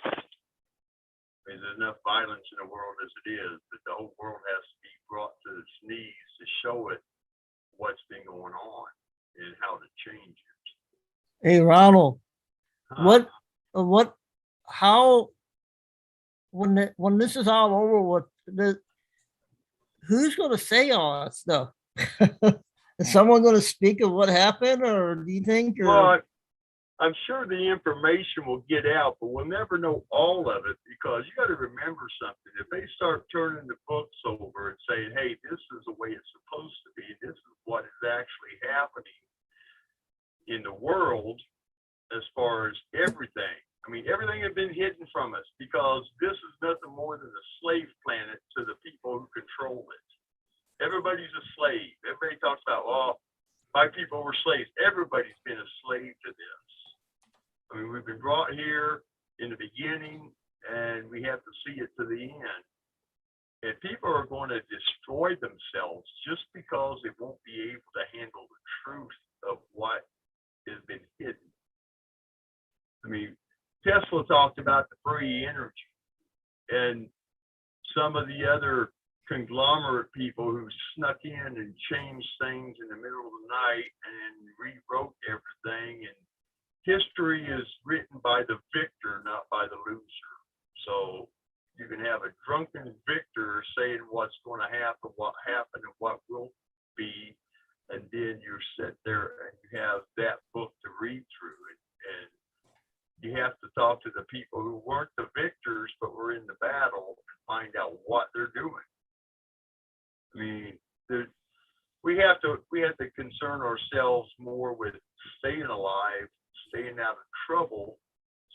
There's enough violence in the world as it is, but the whole world has to be brought to its knees to show it what's been going on and how to change it. Hey, Ronald, how, when this is all over with, who's going to say all that stuff? Is someone going to speak of what happened, or do you think? Well, I'm sure the information will get out, but we'll never know all of it, because you got to remember something. If they start turning the books over and saying, "Hey, this is the way it's supposed to be, this is what is actually happening in the world as far as everything." I mean, everything has been hidden from us, because this is nothing more than a slave planet to the people who control it. Everybody's a slave. Everybody talks about, well, if my people were slaves. Everybody's been a slave to this. I mean, we've been brought here in the beginning, and we have to see it to the end. And people are going to destroy themselves just because they won't be able to handle the truth of what has been hidden. I mean, Tesla talked about the free energy, and some of the other conglomerate people who snuck in and changed things in the middle of the night and rewrote everything. And history is written by the victor, not by the loser. So you can have a drunken victor saying what's going to happen, what happened, and what will be, and then you sit there and you have that book to read through it. And you have to talk to the people who weren't the victors but were in the battle and find out what they're doing. I mean, we have to concern ourselves more with staying alive, staying out of trouble,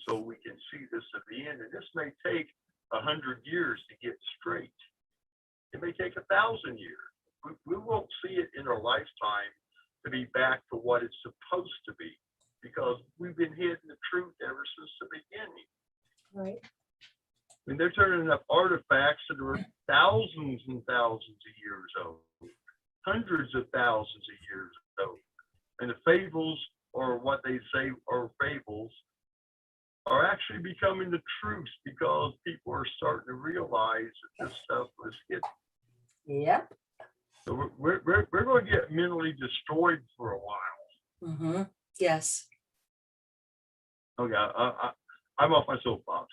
so we can see this at the end. And this may take 100 years to get straight. It may take 1,000 years. We won't see it in our lifetime to be back to what it's supposed to be, because we've been hiding the truth ever since the beginning. Right. I mean, they're turning up artifacts that are thousands and thousands of years old, hundreds of thousands of years old. And the fables, or what they say are fables, are actually becoming the truth because people are starting to realize that this stuff was hidden. Yep. So we're going to get mentally destroyed for a while. Mm-hmm. Yes. Okay, I'm off my soapbox.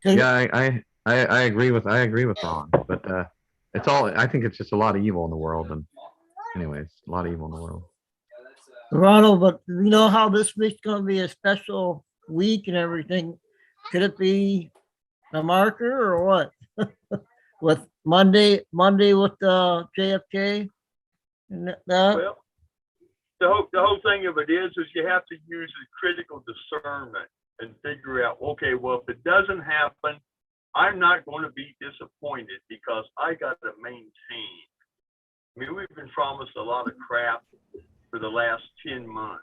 Yeah, I agree with Ron, but it's all, I think it's just a lot of evil in the world, and anyways, a lot of evil in the world. Ronald, but you know how this week's gonna be a special week and everything. Could it be a marker or what? With Monday with JFK and that? Well, the whole thing of it is you have to use the critical discernment and figure out, okay, well, if it doesn't happen, I'm not going to be disappointed because I got to maintain. I mean, we've been promised a lot of crap for the last 10 months,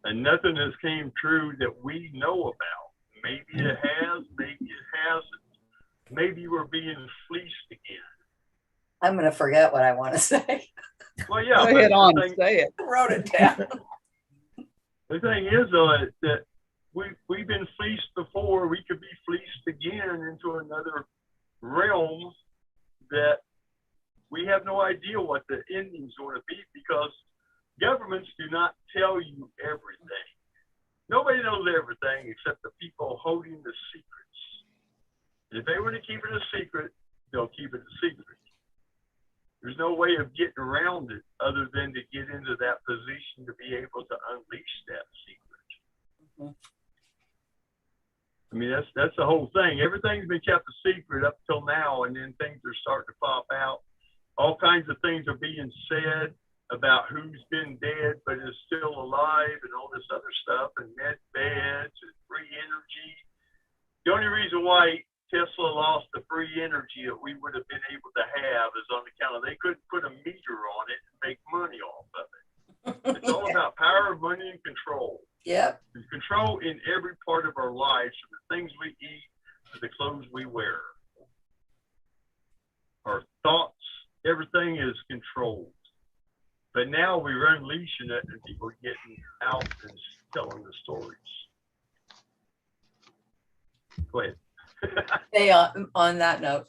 and nothing has came true that we know about. Maybe it has, maybe it hasn't. Maybe we're being fleeced again. I'm going to forget what I want to say. Well, yeah. Go ahead on, say it. I wrote it down. The thing is, though, that we've been fleeced before. We could be fleeced again into another realm that we have no idea what the ending's going to be, because governments do not tell you everything. Nobody knows everything except the people holding the secrets. If they were to keep it a secret, they'll keep it a secret. There's no way of getting around it other than to get into that position to be able to unleash that secret. Mm-hmm. I mean, that's the whole thing. Everything's been kept a secret up till now, and then things are starting to pop out. All kinds of things are being said about who's been dead but is still alive and all this other stuff, and med beds and free energy. The only reason why Tesla lost the free energy that we would have been able to have is on account of they couldn't put a meter on it and make money off of it. It's all about power, money, and control. Yep. There's control in every part of our lives, from the things we eat to the clothes we wear. Our thoughts, everything is controlled. But now we're unleashing it, and people are getting out and telling the stories. Go ahead. Hey, on that note,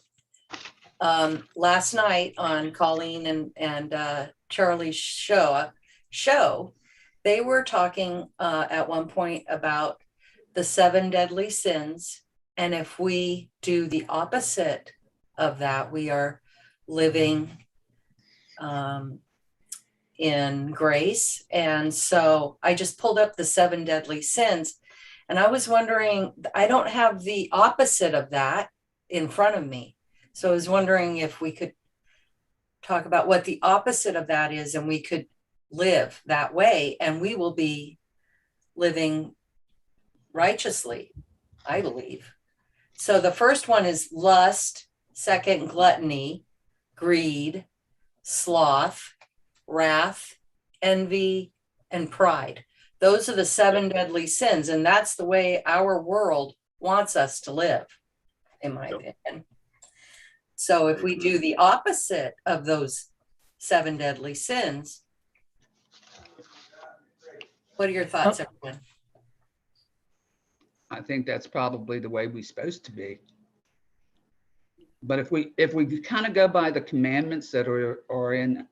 last night on Colleen and Charlie's show, they were talking at one point about the 7 deadly sins, and if we do the opposite of that, we are living in grace. And so I just pulled up the 7 deadly sins, and I was wondering, I don't have the opposite of that in front of me. So I was wondering if we could talk about what the opposite of that is, and we could live that way, and we will be living righteously, I believe. So the first one is lust, Second, gluttony, greed, sloth, wrath, envy, and pride. Those are the 7 deadly sins, and that's the way our world wants us to live, in my opinion. So if we do the opposite of those 7 deadly sins, what are your thoughts, everyone? I think that's probably the way we're supposed to be. But if we kind of go by the commandments that are in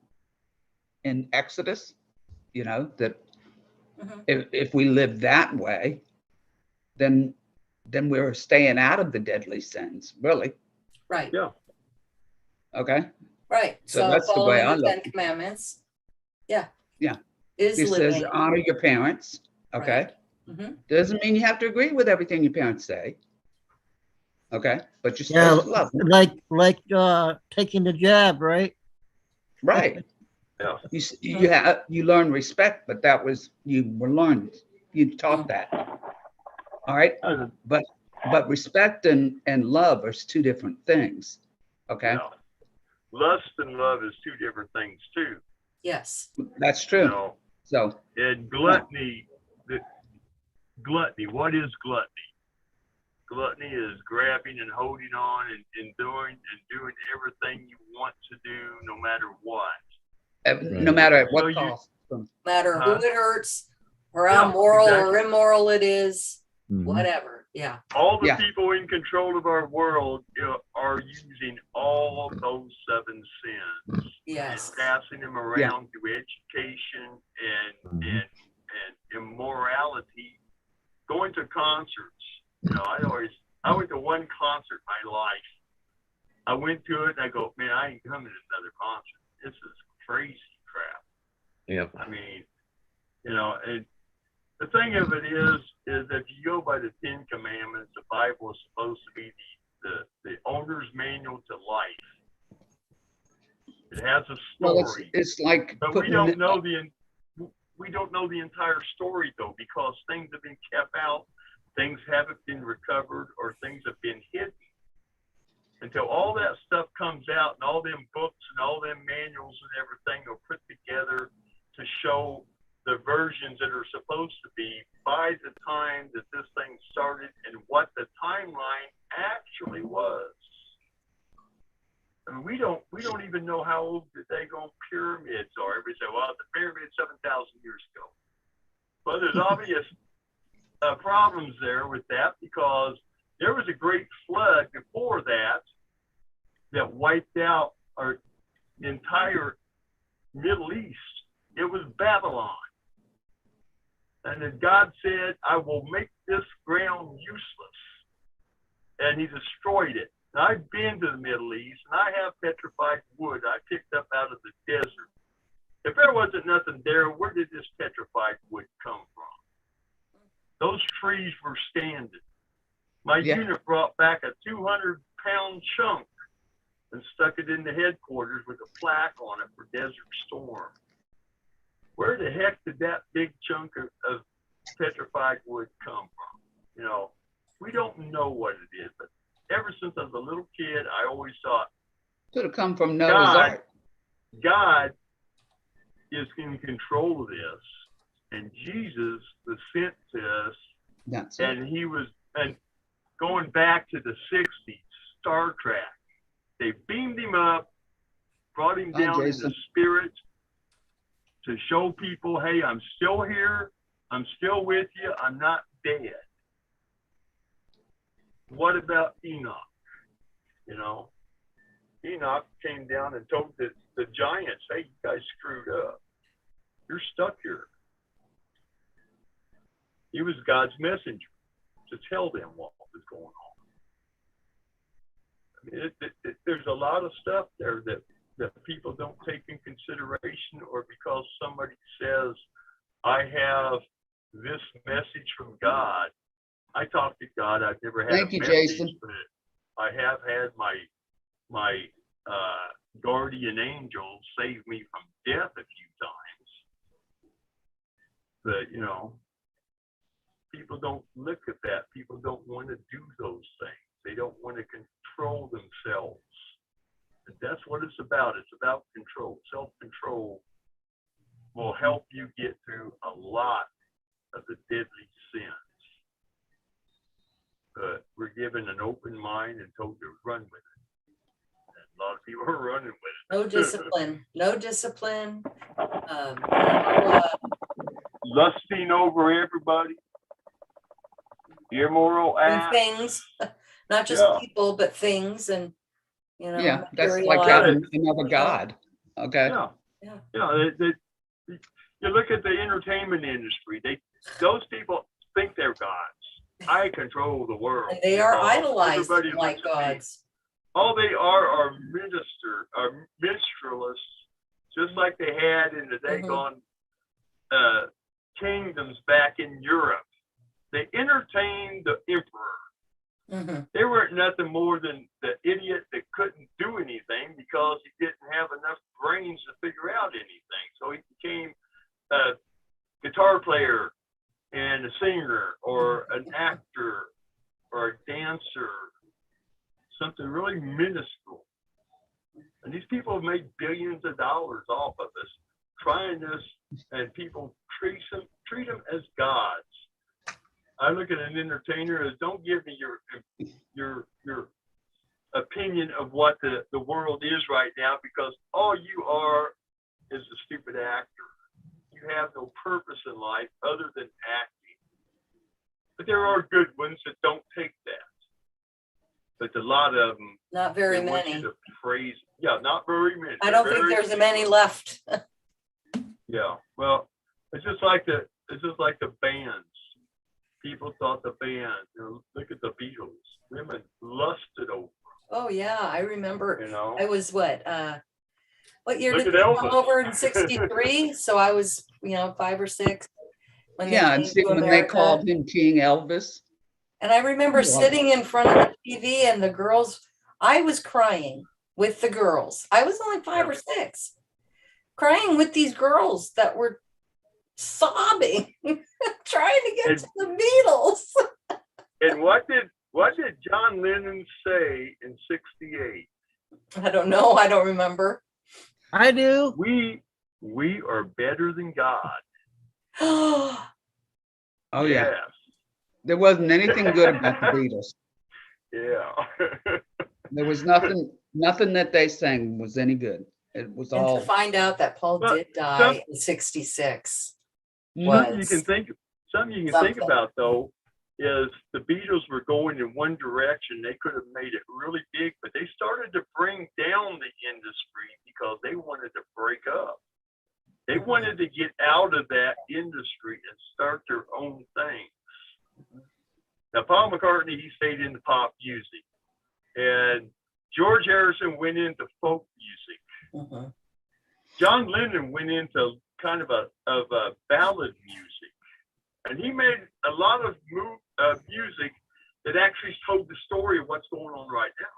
Exodus, you know, that if we live that way, then we're staying out of the deadly sins, really. Right. Yeah. Okay. Right. So that's the way I following the look. 10 commandments. Yeah. Yeah. Is It living. says honor your parents. Okay. Right. Doesn't mean you have to agree with everything your parents say. Okay. But you're supposed to love them. Like taking the jab, right? Right. Yeah. You learn respect, but that was you taught that. All right. But respect and love are 2 different things. Okay. Yeah. Lust and love is 2 different things too. Yes. That's true. You know, so and gluttony, what is gluttony? Gluttony is grabbing and holding on and doing everything you want to do no matter what. No matter at what cost. No matter who it hurts or how moral or immoral it is, whatever. Yeah. All the people in control of our world are using all of those 7 sins. Yes. And passing them around through education and immorality. Going to concerts. You know, I went to one concert in my life. I went to it and I go, man, I ain't coming to another concert. This is crazy crap. Yep. I mean, you know, and the thing of it is if you go by the 10 commandments, the Bible is supposed to be the owner's manual to life. It has a story. Well, it's like, but we don't know the entire story though, because things have been kept out, things haven't been recovered, or things have been hidden. Until all that stuff comes out and all them books and all them manuals and everything are put together to show the versions that are supposed to be by the time that this thing started and what the timeline actually was. I mean, we don't even know how old the daggone pyramids are. Everybody say, well, the pyramid 7,000 years ago. Well, there's obvious problems there with that, because there was a great flood before that wiped out our entire Middle East. It was Babylon. And then God said, I will make this ground useless. And he destroyed it. And I've been to the Middle East, and I have petrified wood I picked up out of the desert. If there wasn't nothing there, where did this petrified wood come from? Those trees were standing. My unit brought back a 200-pound chunk and stuck it in the headquarters with a plaque on it for Desert Storm. Where the heck did that big chunk of petrified wood come from? You know, we don't know what it is, but ever since I was a little kid, I always thought, could have come from Noah's Ark. God is in control of this, and Jesus was sent to us, and he was, and going back to the 60s, Star Trek, they beamed him up, brought him down in the spirit to show people, hey, I'm still here, I'm still with you, I'm not dead. What about Enoch? You know, Enoch came down and told the giants, hey, you guys screwed up. You're stuck here. He was God's messenger to tell them what was going on. I mean, there's a lot of stuff there that people don't take in consideration, or because somebody says, I have this message from God. I talk to God. I've never had a message, Jason. but I have had my guardian angel save me from death a few times. But, you know, people don't look at that. People don't want to do those things. They don't want to control themselves. That's what it's about. It's about control. Self-control will help you get through a lot of the deadly sins. But we're given an open mind and told to run with it. And a lot of people are running with it. No discipline, no discipline. No, Lusting over everybody. Immoral and acts. things, not just Yeah. people, but things, and Yeah, that's like material having items. another God. Okay. Yeah. Yeah. Yeah. You look at the entertainment industry, those people think they're gods. I control the world. And they are because idolized everybody like looks at me. gods. All they are minstrelists, just like they had in the daggone kingdoms back in Europe. They entertained the emperor. Mm-hmm. They weren't nothing more than the idiot that couldn't do anything because he didn't have enough brains to figure out anything. So he became a guitar player and a singer or an actor or a dancer, something really minuscule. And these people have made billions of dollars off of this, trying this, and people treat them as gods. I look at an entertainer as, don't give me your opinion of what the world is right now, because all you are is a stupid actor. You have no purpose in life other than acting. But there are good ones that don't take that. But a lot of them, Not very they want many. you to praise. Yeah, not very many. I don't They're think very there's few. many left. Yeah, well, it's just like the bands. People thought the bands. Look at the Beatles. Women lusted over. Oh yeah, I remember. You know. I was what year Look did at they Elvis. come over in '63? So I was 5 or 6 when Yeah, they and came see to when they America. called him King Elvis. And I remember sitting in front of the TV and the girls, I was crying with the girls. I was only 5 or 6, crying with these girls that were sobbing, trying to get to the Beatles. And what did John Lennon say in '68? I don't know. I don't remember. I do. We are better than God. Oh yeah. Yes. There wasn't anything good about the Beatles. Yeah. There was nothing that they sang was any good. It was And all to find out that Paul Well, did die in '66 Something you was can think something. about though is the Beatles were going in one direction. They could have made it really big, but they started to bring down the industry because they wanted to break up. They wanted to get out of that industry and start their own thing. Now, Paul McCartney, he stayed into pop music, and George Harrison went into folk music. Mhm. John Lennon went into kind of a ballad music, and he made a lot of music that actually told the story of what's going on right now.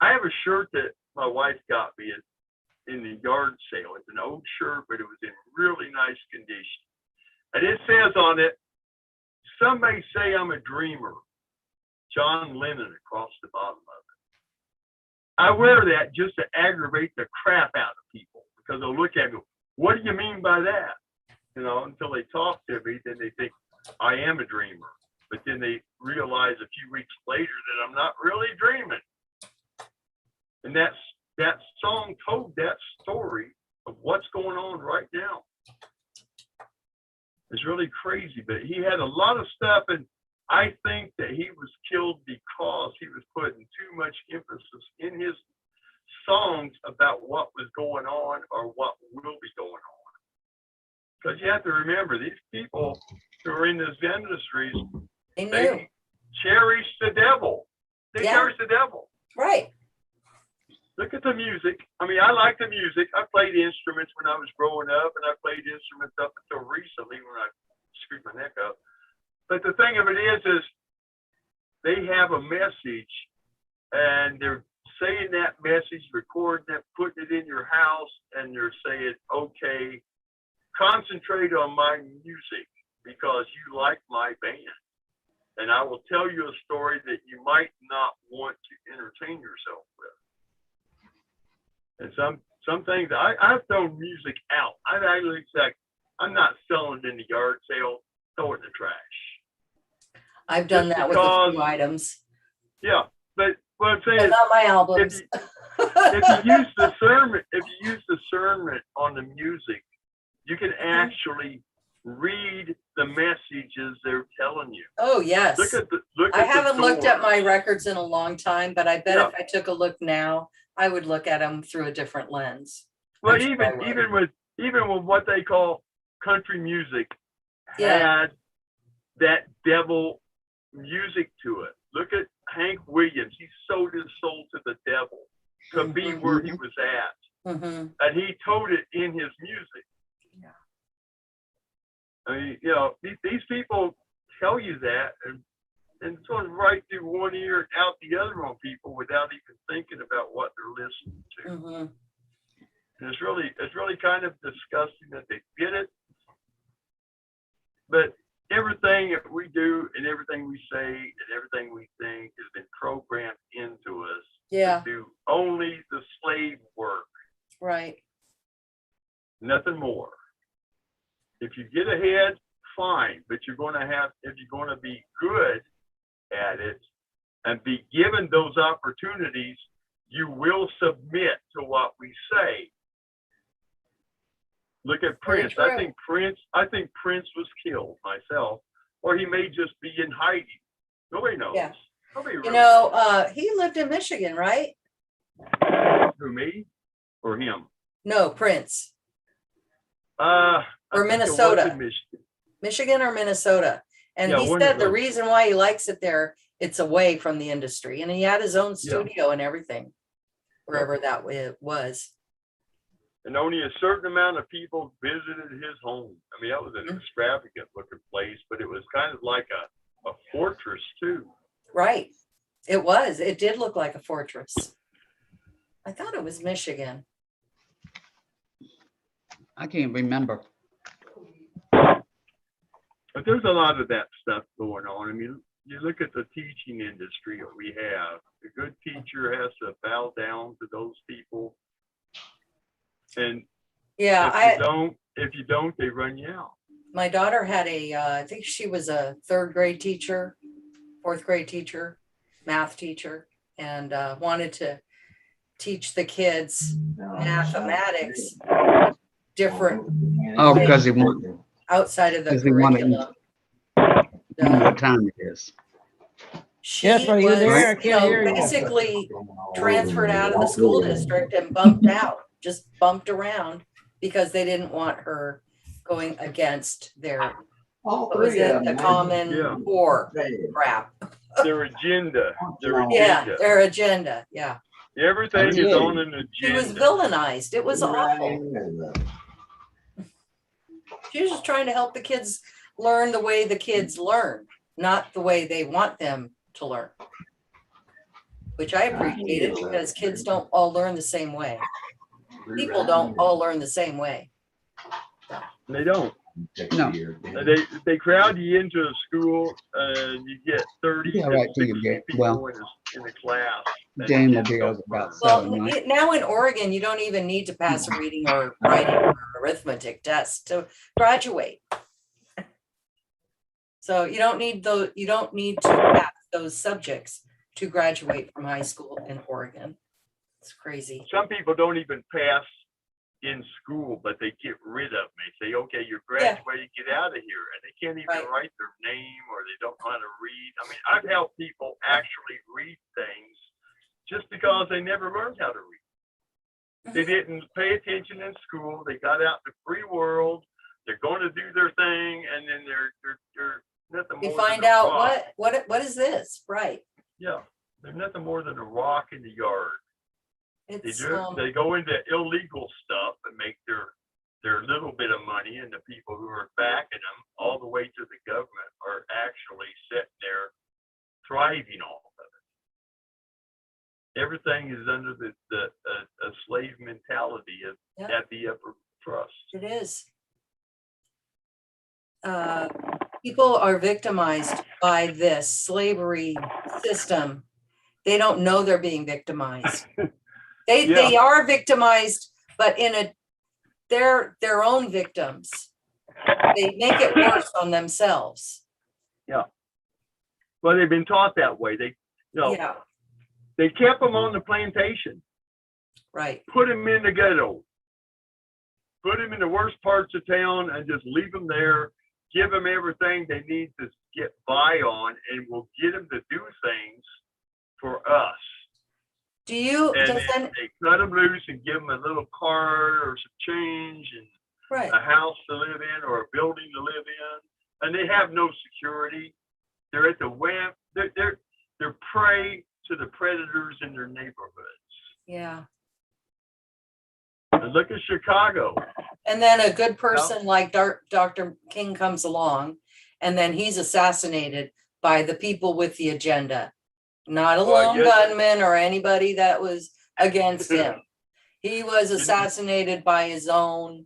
I have a shirt that my wife got me in the yard sale. It's an old shirt, but it was in really nice condition. And it says on it, "Some may say I'm a dreamer." John Lennon across the bottom of it. I wear that just to aggravate the crap out of people, because they'll look at me, "What do you mean by that?" Until they talk to me, then they think I am a dreamer. But then they realize a few weeks later that I'm not really dreaming. And that song told that story of what's going on right now. It's really crazy, but he had a lot of stuff, and I think that he was killed because he was putting too much emphasis in his songs about what was going on or what will be going on. Because you have to remember, these people who are in these industries, They cherish the devil. They cherish the devil. Right. Look at the music. I mean, I like the music. I played instruments when I was growing up, and I played instruments up until recently when I screwed my neck up. But the thing of it is they have a message, and they're saying that message, recording it, putting it in your house, and they're saying, "Okay, concentrate on my music because you like my band. And I will tell you a story that you might not want to entertain yourself with." And some things I've thrown music out. I've actually said, I'm not selling it in the yard sale, throw it in the trash. I've done Just that with a few because- items, Yeah, but what I'm saying but is, not my albums. if you use discernment on the music, you can actually read the messages they're telling you. Oh, yes. Look I at the haven't looked at my doors. records in a long time, but I bet Yeah. if I took a look now, I would look at them through a different lens. Well, I'm sure I would. even with what they call country music, Yeah. had that devil music to it. Look at Hank Williams. He sold his soul to the devil to be where he was at, Mhm. and he told it in his music. Yeah. I mean, these people tell you that, and sort of right through one ear and out the other on people without even thinking about what they're listening to. Mhm. And it's really kind of disgusting that they did it. But everything that we do and everything we say and everything we think has been programmed into us Yeah. to do only the slave work, Right. nothing more. If you get ahead, fine, but if you're going to be good at it and be given those opportunities, you will submit to what we say. Look at Very Prince. true. I think Prince was killed myself, or he may just be in hiding. Nobody knows. Yeah. Nobody You really know, he lived in Michigan, right? knows. Who, me or him? No, Prince. I Or think it was Minnesota. in Michigan. Michigan or Minnesota. And Yeah, he one of said the those. reason why he likes it there, it's away from the industry. And he had his own studio and everything, wherever that was. And only a certain amount of people visited his home. I mean, that was an extravagant looking place, but it was kind of like a fortress too. Right. It was. It did look like a fortress. I thought it was Michigan. I can't remember. But there's a lot of that stuff going on. I mean, you look at the teaching industry that we have. A good teacher has to bow down to those people. And Yeah, if you don't, they run you out. my daughter had I think she was a 3rd grade teacher, 4th grade teacher, math teacher, and wanted to teach the kids mathematics different Oh, because he wanted, outside of the because he wanted curriculum. to know what time it is. She Yes, are you was, there? I can't hear you. basically transferred out of the school district and bumped out, just bumped around because they didn't want her going against their, what was it, the Common Yeah. Core crap. Their agenda. Yeah, their agenda, yeah. Everything is on an She was agenda. villainized. It was awful. She was just trying to help the kids learn the way the kids learn, not the way they want them to learn. Which I appreciated because kids don't all learn the same way. People don't all learn the same way. They don't. No. They crowd you into a school and you get 30 Yeah, to right, 60 you get- people well, in the class. and Jane will kids be don't about Well, 7, right? now in Oregon, you don't even need to pass a reading or writing or arithmetic test to graduate. So you don't need to pass those subjects to graduate from high school in Oregon. It's crazy. Some people don't even pass in school, but they get rid of them. They say, okay, you're graduating, get out of here. And they can't even Right. write their name or they don't know how to read. I mean, I've helped people actually read things just because they never learned how to read. They didn't pay attention in school. They got out in the free world. They're going to do their thing, and then they're nothing You more than find a out rock. what is this? Right. Yeah, they're nothing more than a rock in the yard. It's They go into illegal stuff and make their little bit of money, and the people who are backing them all the way to the government are actually sitting there thriving off of it. Everything is under a slave mentality at the upper crust. It is. People are victimized by this slavery system. They don't know they're being victimized. They are victimized, but they're their own victims. They make it worse on themselves. Yeah. Well, they've been taught that way. Yeah, They kept them on the plantation, right. put them in the ghetto, put them in the worst parts of town, and just leave them there. Give them everything they need to get by on, and we'll get them to do things for us. Do you? And Does then they cut them loose and give them a little card or some change and right. a house to live in or a building to live in, and they have no security. They're at the whim. They're prey to the predators in their neighborhoods. Yeah. And look at Chicago. And then a good person like Dr. King comes along, and then he's assassinated by the people with the agenda, not a lone gunman or anybody that was against him. He was assassinated by his own,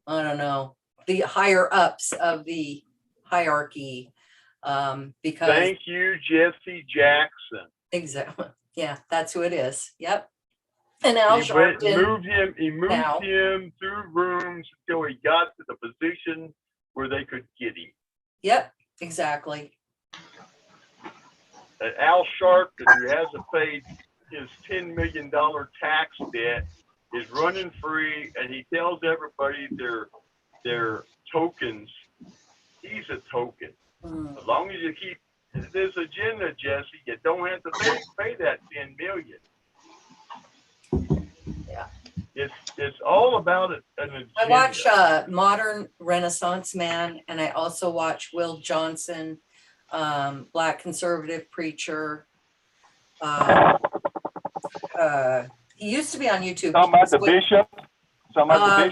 I don't know, the higher ups of the hierarchy. Because thank you, Jesse Jackson. Exactly. Yeah, that's who it is. Yep. And Al Sharpton. He moved him through rooms until he got to the position where they could get him. Yep, exactly. And Al Sharpton, who hasn't paid his $10 million tax debt, is running free, and he tells everybody they're tokens. He's a token. As long as you keep this agenda, Jesse, you don't have to pay that $10 million. Yeah. It's all about an agenda. I watch Modern Renaissance Man, and I also watch Will Johnson, Black conservative preacher. He used to be on YouTube. Talking about the bishop?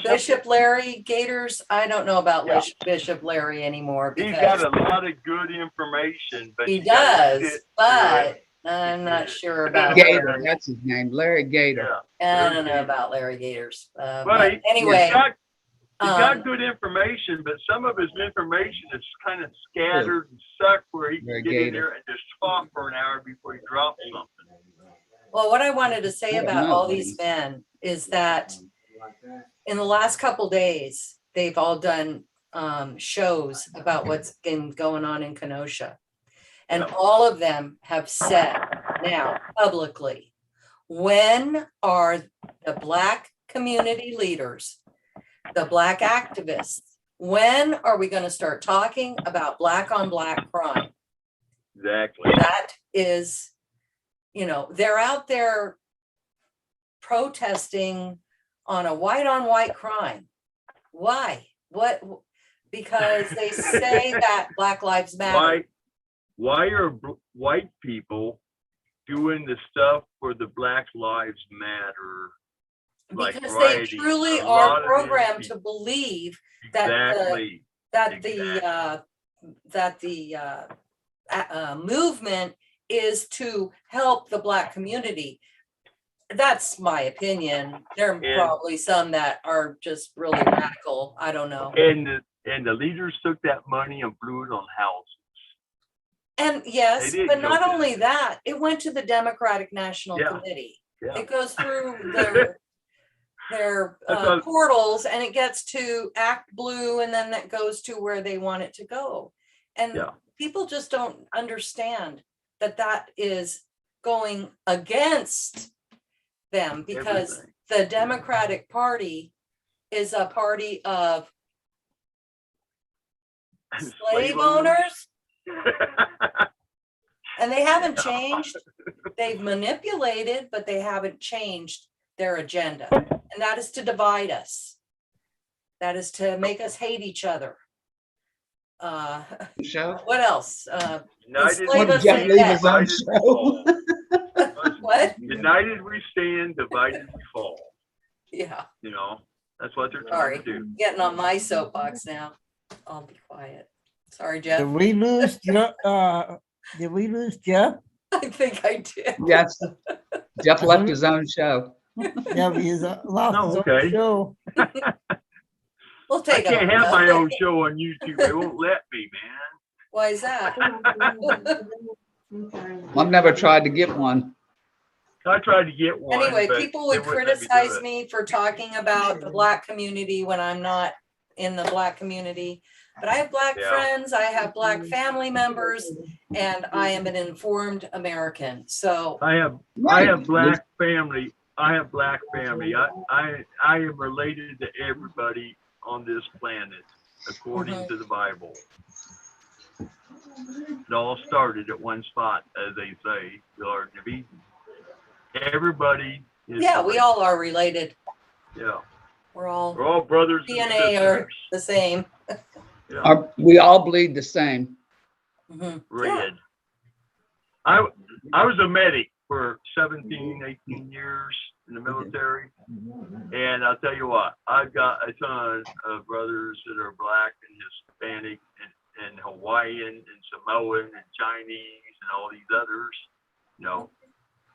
Bishop Larry Gators. I don't know about Bishop Larry anymore. He's got a lot of good information, but he does, but I'm not sure about Gator. Larry. That's his name, Larry Gator. I don't know about Larry Gators. Well, anyway, he's got good information, but some of his information is kind of scattered and sucked where he can get in there and just talk for an hour before he drops something. Well, what I wanted to say about all these men is that in the last couple days, they've all done shows about what's been going on in Kenosha. And all of them have said now publicly, when are the Black community leaders, the Black activists, when are we going to start talking about Black on Black crime? Exactly. That is, they're out there protesting on a white on white crime. Why? What? Because they say that Black Lives Matter. Why are white people doing the stuff for the Black Lives Matter? Because they truly are programmed to believe that the movement is to help the Black community. That's my opinion. There are probably some that are just really radical. I don't know. And the leaders took that money and blew it on houses. And yes, but not only that, it went to the Democratic National Committee. Yeah. It goes through their portals, and it gets to Act Blue, and then that goes to where they want it to go. And people just don't understand that is going against them, because the Democratic Party is a party of slave owners. And they haven't changed. They've manipulated, but they haven't changed their agenda. And that is to divide us. That is to make us hate each other. What else? What? United we stand, divided we fall. Yeah. That's what they're trying to do. Getting on my soapbox now. I'll be quiet. Sorry, Jeff. Did we lose Jeff? Did we lose Jeff? I think I did. Yes. Jeff left his own show. Yeah, he's lost his own show. We'll take it. I can't have my own show on YouTube. They won't let me, man. Why is that? I've never tried to get one. I tried to get one. Anyway, but people they would wouldn't let me do criticize it. me for talking about the black community when I'm not in the black community. But I have black Yeah. friends, I have black family members, and I am an informed American. So I have black family. I have black family. I am related to everybody on this planet, according to the Bible. It all started at one spot, as they say, the Garden of Eden. Everybody is yeah, we related. all are related. Yeah. We're all brothers and DNA are sisters. the same. Yeah. We all bleed the same. Red. I was a medic for 17, 18 years in the military. And I'll tell you what, I've got a ton of brothers that are black and Hispanic and Hawaiian and Samoan and Chinese and all these others. You know,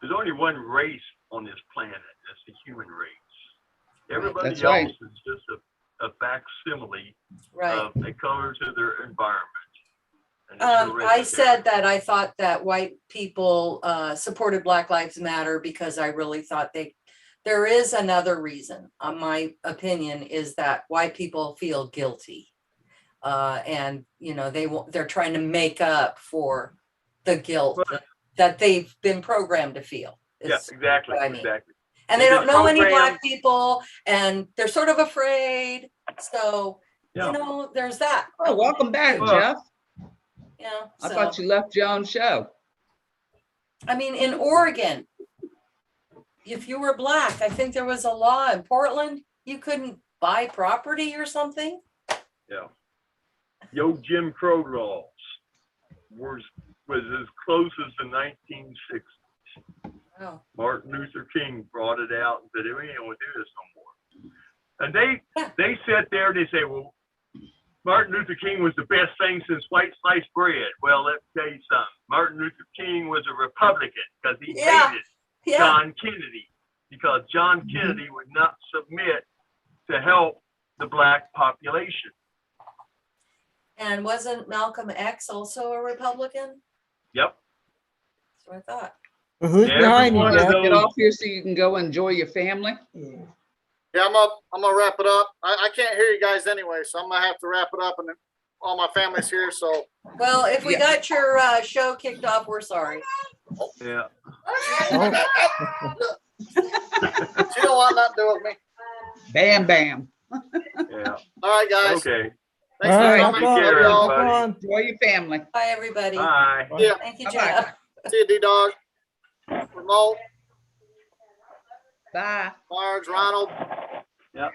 there's only one race on this planet. That's the human race. Everybody That's else right. is just a facsimile Right. of a color to their environment. And it's I hereditary. said that I thought that white people supported Black Lives Matter because I really thought there is another reason. My opinion is that white people feel guilty. And you know, they're trying to make up for the guilt that they've been programmed to feel. Yeah, exactly. what I mean. Exactly. And they They've don't been know any programmed. black people and they're sort of afraid. So, Yeah. you know, there's that. Oh, welcome back, Well, Jeff. You know, I so, thought you left your own show. I mean, in Oregon, if you were black, I think there was a law in Portland, you couldn't buy property or something. Yeah. Yo, Jim Crow laws was as close as the 1960s. Oh. Martin Luther King brought it out and said, we ain't gonna do this no more. And they sat there and they say, well, Martin Luther King was the best thing since white sliced bread. Well, let me tell you something. Martin Luther King was a Republican because he hated John Kennedy, because John Kennedy would not submit to help the black population. And wasn't Malcolm X also a Republican? Yep. That's what I thought. Who's Every behind you, one of Jeff? Get those- off here so you can go enjoy your family. Yeah, I'm gonna wrap it up. I can't hear you guys anyway, so I'm gonna have to wrap it up, and then all my family's here, so. Well, if we Yeah. got your show kicked off, we're sorry. Yeah. She don't want nothing to do with me. Bam, bam. Yeah. All right, guys. Okay. Thanks All for right, coming. Take care, Love y'all. everybody. Enjoy your family. Bye, everybody. Bye. Yeah. Thank you, Bye-bye. Jeff. See you, D-Dog. Remote, Bye. Marge, Ronald. Yep.